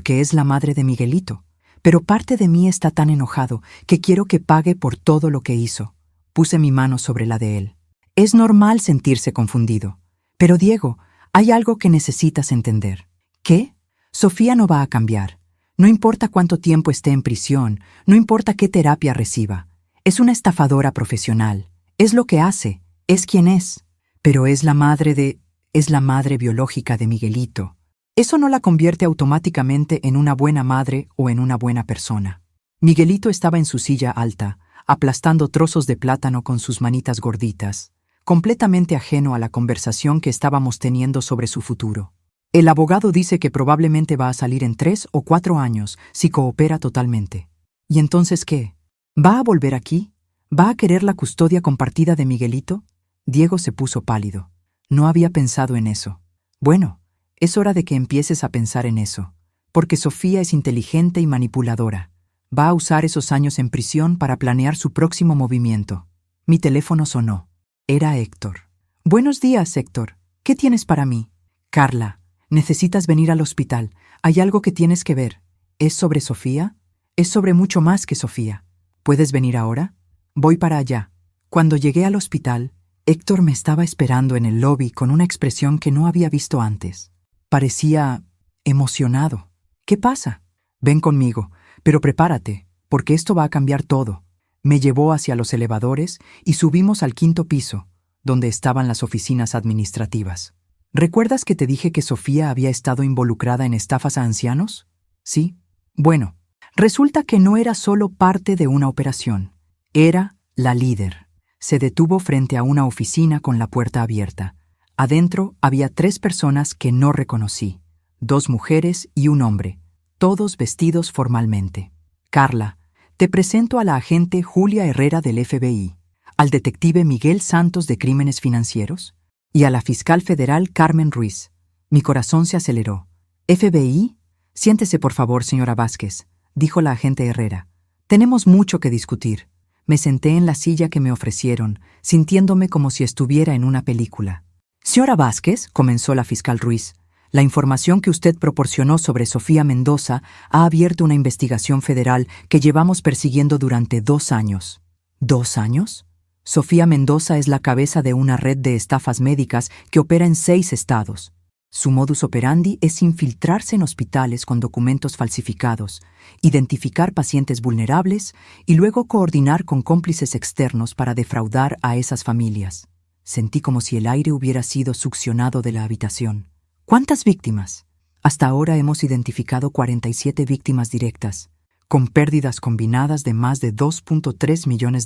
S1: es la madre de Miguelito. Pero parte de mí está tan enojado que quiero que pague por todo lo que hizo». Puse mi mano sobre la de él. «Es normal sentirse confundido. Pero Diego, hay algo que necesitas entender». «¿Qué?». «Sofía no va a cambiar. No importa cuánto tiempo esté en prisión, no importa qué terapia reciba. Es una estafadora profesional. Es lo que hace. Es quien es. Pero es la madre biológica de Miguelito. Eso no la convierte automáticamente en una buena madre o en una buena persona». Miguelito estaba en su silla alta, aplastando trozos de plátano con sus manitas gorditas, completamente ajeno a la conversación que estábamos teniendo sobre su futuro. «El abogado dice que probablemente va a salir en 3 o 4 años si coopera totalmente». «¿Y entonces qué? ¿Va a volver aquí? ¿Va a querer la custodia compartida de Miguelito?». Diego se puso pálido. «No había pensado en eso». «Bueno, es hora de que empieces a pensar en eso, porque Sofía es inteligente y manipuladora. Va a usar esos años en prisión para planear su próximo movimiento». Mi teléfono sonó. Era Héctor. «Buenos días, Héctor. ¿Qué tienes para mí?». «Carla, necesitas venir al hospital. Hay algo que tienes que ver». «¿Es sobre Sofía?». «Es sobre mucho más que Sofía». «¿Puedes venir ahora?». «Voy para allá». Cuando llegué al hospital, Héctor me estaba esperando en el lobby con una expresión que no había visto antes. Parecía emocionado. «¿Qué pasa?». «Ven conmigo, pero prepárate, porque esto va a cambiar todo». Me llevó hacia los elevadores y subimos al 5º piso, donde estaban las oficinas administrativas. «¿Recuerdas que te dije que Sofía había estado involucrada en estafas a ancianos?». «Sí». «Bueno, Resulta que no era solo parte de una operación. Era la líder. Se detuvo frente a una oficina con la puerta abierta. Adentro había 3 personas que no reconocí. 2 mujeres y un hombre, todos vestidos formalmente. Carla, te presento a la agente Julia Herrera del FBI, al detective Miguel Santos de Crímenes Financieros y a la fiscal federal Carmen Ruiz. Mi corazón se aceleró. ¿FBI? Siéntese, por favor, señora Vázquez, dijo la agente Herrera. Tenemos mucho que discutir. Me senté en la silla que me ofrecieron, sintiéndome como si estuviera en una película. Señora Vázquez, comenzó la fiscal Ruiz, la información que usted proporcionó sobre Sofía Mendoza ha abierto una investigación federal que llevamos persiguiendo durante 2 años. ¿2 años? Sofía Mendoza es la cabeza de una red de estafas médicas que opera en 6 estados. Su modus operandi es infiltrarse en hospitales con documentos falsificados, identificar pacientes vulnerables y luego coordinar con cómplices externos para defraudar a esas familias. Sentí como si el aire hubiera sido succionado de la habitación. ¿Cuántas víctimas? Hasta ahora hemos identificado 47 víctimas directas, con pérdidas combinadas de más de $2.3 millones.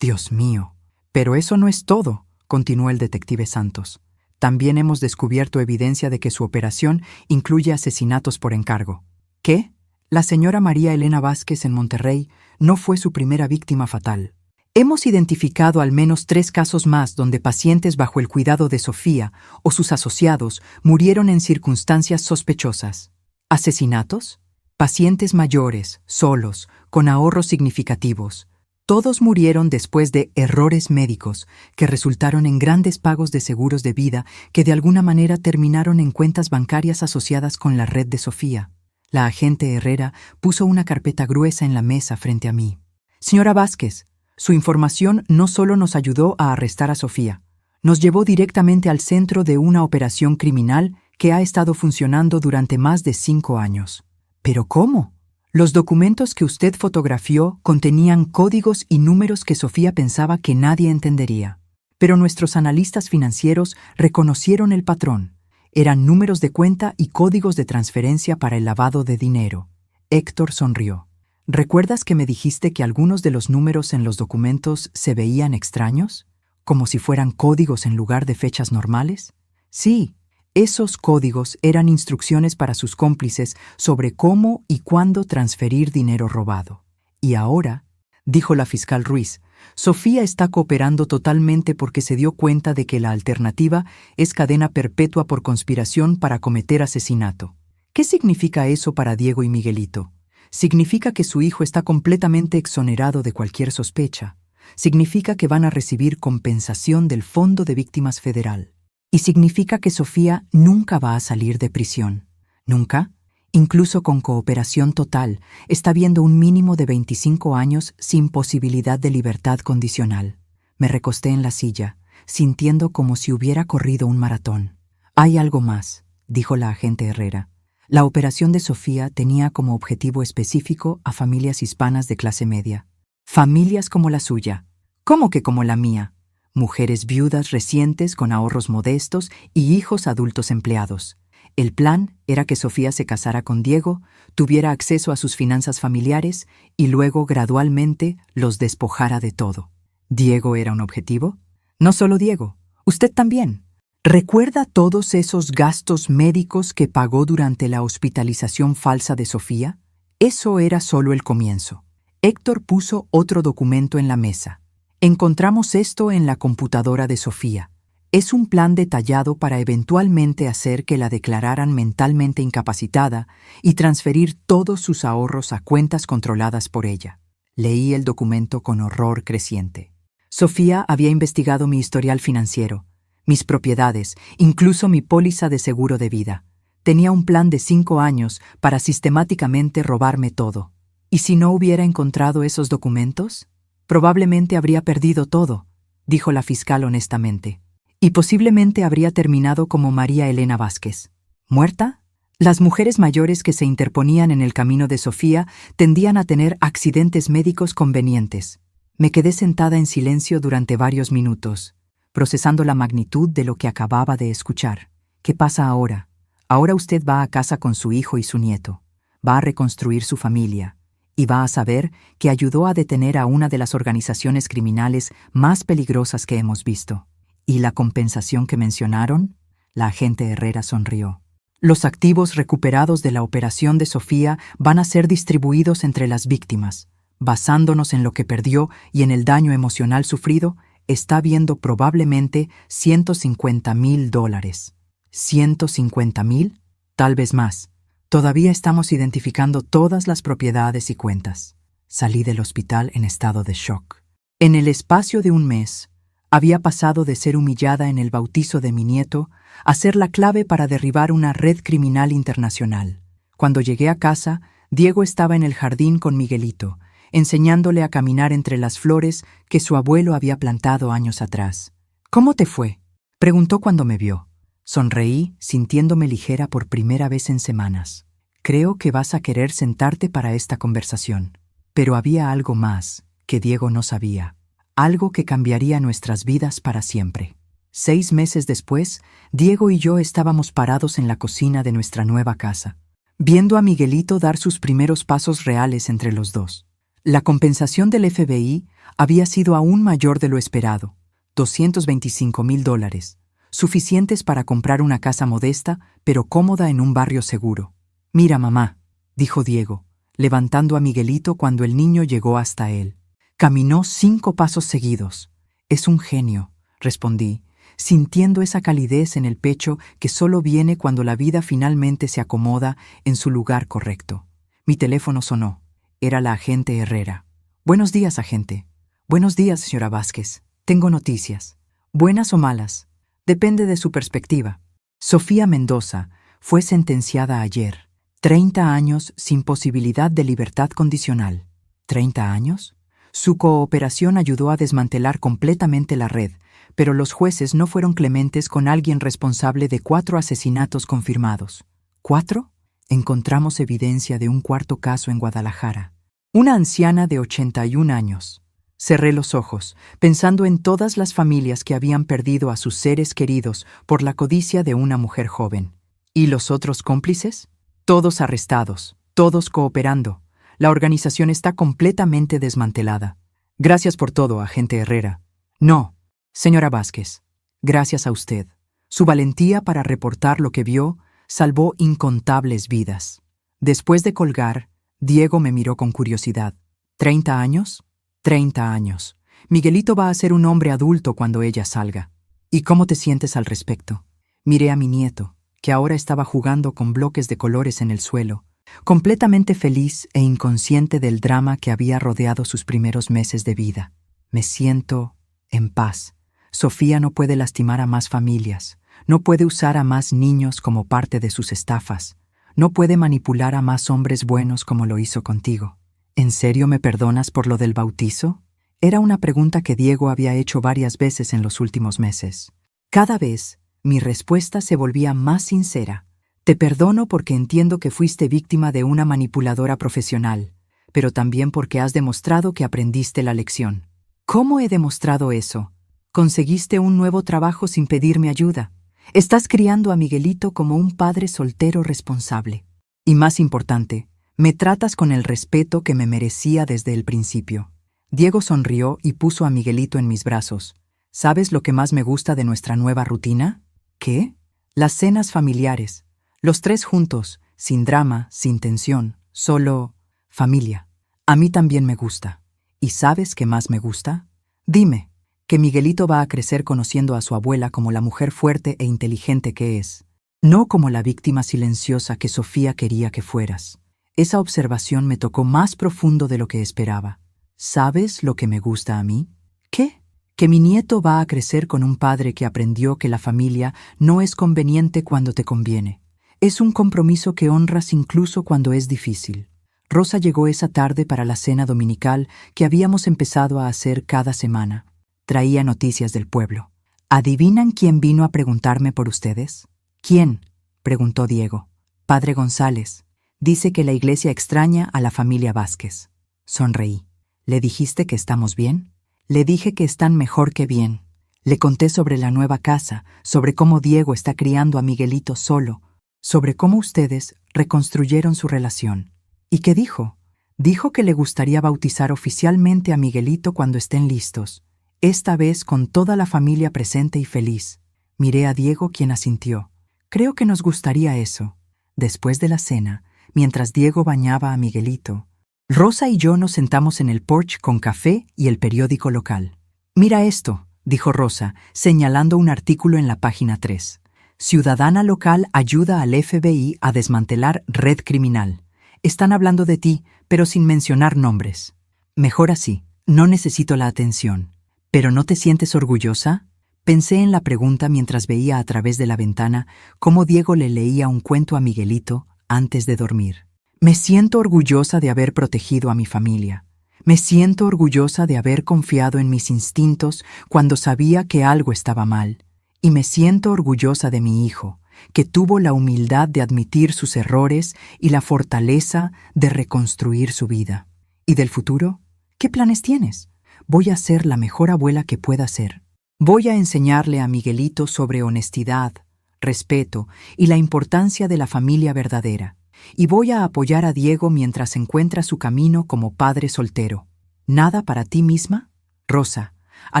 S1: Dios mío. Pero eso no es todo, continuó el detective Santos. También hemos descubierto evidencia de que su operación incluye asesinatos por encargo. ¿Qué? La señora María Elena Vázquez en Monterrey no fue su primera víctima fatal. Hemos identificado al menos 3 casos más donde pacientes bajo el cuidado de Sofía o sus asociados murieron en circunstancias sospechosas. ¿Asesinatos? Pacientes mayores, solos, con ahorros significativos. Todos murieron después de errores médicos que resultaron en grandes pagos de seguros de vida que de alguna manera terminaron en cuentas bancarias asociadas con la red de Sofía. La agente Herrera puso una carpeta gruesa en la mesa frente a mí. Señora Vázquez, su información no solo nos ayudó a arrestar a Sofía, nos llevó directamente al centro de una operación criminal que ha estado funcionando durante más de 5 años. ¿Pero cómo? Los documentos que usted fotografió contenían códigos y números que Sofía pensaba que nadie entendería. Pero nuestros analistas financieros reconocieron el patrón. Eran números de cuenta y códigos de transferencia para el lavado de dinero. Héctor sonrió. ¿Recuerdas que me dijiste que algunos de los números en los documentos se veían extraños? ¿Como si fueran códigos en lugar de fechas normales? Sí, esos códigos eran instrucciones para sus cómplices sobre cómo y cuándo transferir dinero robado. Y ahora, dijo la fiscal Ruiz, Sofía está cooperando totalmente porque se dio cuenta de que la alternativa es cadena perpetua por conspiración para cometer asesinato. ¿Qué significa eso para Diego y Miguelito? Significa que su hijo está completamente exonerado de cualquier sospecha. Significa que van a recibir compensación del Fondo de Víctimas Federal. Y significa que Sofía nunca va a salir de prisión. Nunca, incluso con cooperación total, está viendo un mínimo de 25 años sin posibilidad de libertad condicional. Me recosté en la silla, sintiendo como si hubiera corrido un maratón. Hay algo más, dijo la agente Herrera. La operación de Sofía tenía como objetivo específico a familias hispanas de clase media. Familias como la suya. ¿Cómo que como la mía? Mujeres viudas recientes con ahorros modestos y hijos adultos empleados. El plan era que Sofía se casara con Diego, tuviera acceso a sus finanzas familiares y luego gradualmente los despojara de todo. ¿Diego era un objetivo? No solo Diego, usted también. ¿Recuerda todos esos gastos médicos que pagó durante la hospitalización falsa de Sofía? Eso era solo el comienzo. Héctor puso otro documento en la mesa. Encontramos esto en la computadora de Sofía. Es un plan detallado para eventualmente hacer que la declararan mentalmente incapacitada y transferir todos sus ahorros a cuentas controladas por ella. Leí el documento con horror creciente. Sofía había investigado mi historial financiero, mis propiedades, incluso mi póliza de seguro de vida. Tenía un plan de 5 años para sistemáticamente robarme todo. ¿Y si no hubiera encontrado esos documentos? Probablemente habría perdido todo, dijo la fiscal honestamente. Y posiblemente habría terminado como María Elena Vázquez. ¿Muerta? Las mujeres mayores que se interponían en el camino de Sofía tendían a tener accidentes médicos convenientes. Me quedé sentada en silencio durante varios minutos, procesando la magnitud de lo que acababa de escuchar. ¿Qué pasa ahora? Ahora usted va a casa con su hijo y su nieto. va a reconstruir su familia y va a saber que ayudó a detener a una de las organizaciones criminales más peligrosas que hemos visto. ¿Y la compensación que mencionaron? La agente Herrera sonrió. Los activos recuperados de la operación de Sofía van a ser distribuidos entre las víctimas. Basándonos en lo que perdió y en el daño emocional sufrido, está viendo probablemente $150,000. ¿150,000? Tal vez más. Todavía estamos identificando todas las propiedades y cuentas. Salí del hospital en estado de shock. En el espacio de un mes, había pasado de ser humillada en el bautizo de mi nieto a ser la clave para derribar una red criminal internacional. Cuando llegué a casa, Diego estaba en el jardín con Miguelito, enseñándole a caminar entre las flores que su abuelo había plantado años atrás. «¿Cómo te fue?», preguntó cuando me vio. Sonreí, sintiéndome ligera por primera vez en semanas. «Creo que vas a querer sentarte para esta conversación». Pero había algo más que Diego no sabía, algo que cambiaría nuestras vidas para siempre. 6 meses después, Diego y yo estábamos parados en la cocina de nuestra nueva casa, viendo a Miguelito dar sus primeros pasos reales entre los dos. La compensación del FBI había sido aún mayor de lo esperado, $225,000, suficientes para comprar una casa modesta pero cómoda en un barrio seguro. «Mira, mamá», dijo Diego, levantando a Miguelito cuando el niño llegó hasta él. Caminó 5 pasos seguidos. «Es un genio», respondí, sintiendo esa calidez en el pecho que solo viene cuando la vida finalmente se acomoda en su lugar correcto. Mi teléfono sonó. Era la agente Herrera. «Buenos días, agente». «Buenos días, señora Vázquez. Tengo noticias. Buenas o malas. Depende de su perspectiva». Sofía Mendoza fue sentenciada ayer. 30 años sin posibilidad de libertad condicional. ¿30 años? Su cooperación ayudó a desmantelar completamente la red, pero los jueces no fueron clementes con alguien responsable de 4 asesinatos confirmados. ¿4? Encontramos evidencia de un cuarto caso en Guadalajara. Una anciana de 81 años. Cerré los ojos, pensando en todas las familias que habían perdido a sus seres queridos por la codicia de una mujer joven. ¿Y los otros cómplices? Todos arrestados, todos cooperando. La organización está completamente desmantelada. Gracias por todo, agente Herrera. No, señora Vázquez, gracias a usted. Su valentía para reportar lo que vio salvó incontables vidas. Después de colgar, Diego me miró con curiosidad. ¿30 años? 30 años. Miguelito va a ser un hombre adulto cuando ella salga. ¿Y cómo te sientes al respecto? Miré a mi nieto, que ahora estaba jugando con bloques de colores en el suelo, completamente feliz e inconsciente del drama que había rodeado sus primeros meses de vida. Me siento en paz. Sofía no puede lastimar a más familias, no puede usar a más niños como parte de sus estafas, no puede manipular a más hombres buenos como lo hizo contigo. ¿En serio me perdonas por lo del bautizo? Era una pregunta que Diego había hecho varias veces en los últimos meses. Cada vez, mi respuesta se volvía más sincera. Te perdono porque entiendo que fuiste víctima de una manipuladora profesional, pero también porque has demostrado que aprendiste la lección. ¿Cómo he demostrado eso? Conseguiste un nuevo trabajo sin pedirme ayuda. Estás criando a Miguelito como un padre soltero responsable. Y más importante, me tratas con el respeto que me merecía desde el principio. Diego sonrió y puso a Miguelito en mis brazos. ¿Sabes lo que más me gusta de nuestra nueva rutina? ¿Qué? Las cenas familiares. Los 3 juntos, sin drama, sin tensión, solo familia. A mí también me gusta. ¿Y sabes qué más me gusta? Dime, que Miguelito va a crecer conociendo a su abuela como la mujer fuerte e inteligente que es, no como la víctima silenciosa que Sofía quería que fueras. Esa observación me tocó más profundo de lo que esperaba. ¿Sabes lo que me gusta a mí? ¿Qué? Que mi nieto va a crecer con un padre que aprendió que la familia no es conveniente cuando te conviene. Es un compromiso que honras incluso cuando es difícil. Rosa llegó esa tarde para la cena dominical que habíamos empezado a hacer cada semana. Traía noticias del pueblo. ¿Adivinan quién vino a preguntarme por ustedes? ¿Quién?, preguntó Diego. Padre González. Dice que la iglesia extraña a la familia Vázquez. Sonreí. ¿Le dijiste que estamos bien? Le dije que están mejor que bien. Le conté sobre la nueva casa, sobre cómo Diego está criando a Miguelito solo, sobre cómo ustedes reconstruyeron su relación. ¿Y qué dijo? Dijo que le gustaría bautizar oficialmente a Miguelito cuando estén listos, esta vez con toda la familia presente y feliz. Miré a Diego, quien asintió. Creo que nos gustaría eso. Después de la cena, mientras Diego bañaba a Miguelito, Rosa y yo nos sentamos en el porche con café y el periódico local. «Mira esto», dijo Rosa, señalando un artículo en la página 3. «Ciudadana local ayuda al FBI a desmantelar red criminal. Están hablando de ti, pero sin mencionar nombres. Mejor así, no necesito la atención. ¿Pero no te sientes orgullosa?». Pensé en la pregunta mientras veía a través de la ventana cómo Diego le leía un cuento a Miguelito antes de dormir. Me siento orgullosa de haber protegido a mi familia. Me siento orgullosa de haber confiado en mis instintos cuando sabía que algo estaba mal. Y me siento orgullosa de mi hijo, que tuvo la humildad de admitir sus errores y la fortaleza de reconstruir su vida. ¿Y del futuro? ¿Qué planes tienes? Voy a ser la mejor abuela que pueda ser. Voy a enseñarle a Miguelito sobre honestidad, respeto y la importancia de la familia verdadera. Y voy a apoyar a Diego mientras encuentra su camino como padre soltero. ¿Nada para ti misma? Rosa, a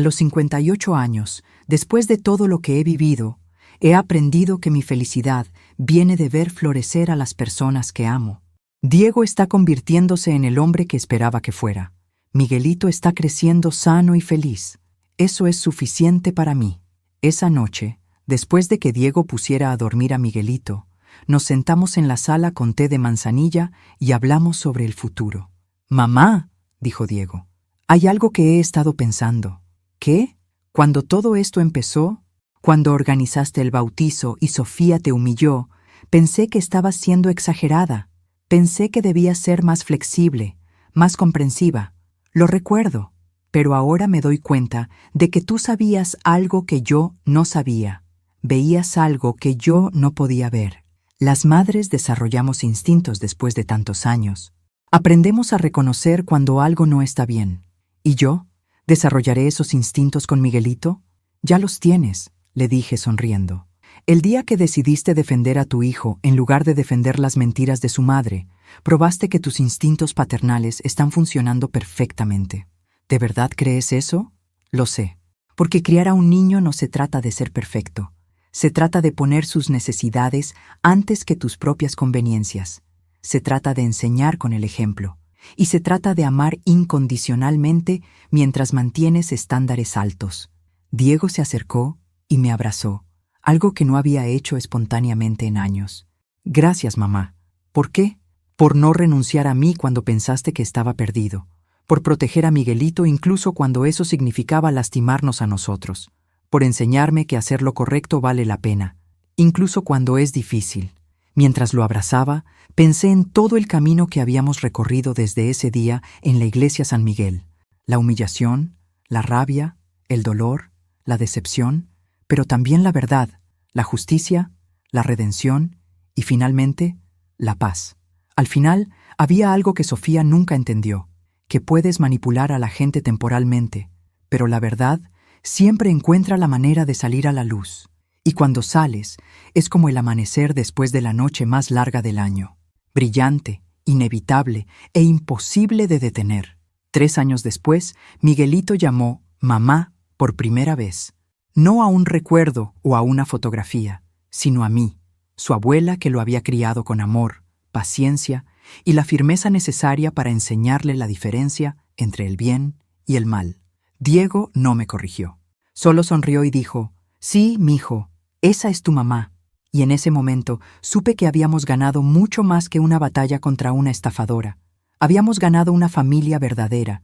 S1: los 58 años, después de todo lo que he vivido, he aprendido que mi felicidad viene de ver florecer a las personas que amo. Diego está convirtiéndose en el hombre que esperaba que fuera. Miguelito está creciendo sano y feliz. Eso es suficiente para mí. Esa noche, después de que Diego pusiera a dormir a Miguelito, nos sentamos en la sala con té de manzanilla y hablamos sobre el futuro. «Mamá», dijo Diego, «hay algo que he estado pensando». «¿Qué? Cuando todo esto empezó, cuando organizaste el bautizo y Sofía te humilló, pensé que estabas siendo exagerada. Pensé que debías ser más flexible, más comprensiva. Lo recuerdo, pero ahora me doy cuenta de que tú sabías algo que yo no sabía. Veías algo que yo no podía ver. Las madres desarrollamos instintos después de tantos años. Aprendemos a reconocer cuando algo no está bien. ¿Y yo? ¿Desarrollaré esos instintos con Miguelito? Ya los tienes», le dije sonriendo. «El día que decidiste defender a tu hijo en lugar de defender las mentiras de su madre, probaste que tus instintos paternales están funcionando perfectamente». «¿De verdad crees eso?». «Lo sé, porque criar a un niño no se trata de ser perfecto. Se trata de poner sus necesidades antes que tus propias conveniencias. Se trata de enseñar con el ejemplo. Y se trata de amar incondicionalmente mientras mantienes estándares altos». Diego se acercó y me abrazó, algo que no había hecho espontáneamente en años. «Gracias, mamá». «¿Por qué?». «Por no renunciar a mí cuando pensaste que estaba perdido. Por proteger a Miguelito incluso cuando eso significaba lastimarnos a nosotros. Por enseñarme que hacer lo correcto vale la pena, incluso cuando es difícil». Mientras lo abrazaba, pensé en todo el camino que habíamos recorrido desde ese día en la iglesia San Miguel. La humillación, la rabia, el dolor, la decepción, pero también la verdad, la justicia, la redención y finalmente, la paz. Al final, había algo que Sofía nunca entendió, que puedes manipular a la gente temporalmente, pero la verdad siempre encuentra la manera de salir a la luz. Y cuando sales, es como el amanecer después de la noche más larga del año. Brillante, inevitable e imposible de detener. 3 años después, Miguelito llamó mamá por primera vez. No a un recuerdo o a una fotografía, sino a mí, su abuela que lo había criado con amor, paciencia y la firmeza necesaria para enseñarle la diferencia entre el bien y el mal. Diego no me corrigió. Solo sonrió y dijo: «Sí, mijo, esa es tu mamá». Y en ese momento supe que habíamos ganado mucho más que una batalla contra una estafadora. Habíamos ganado una familia verdadera,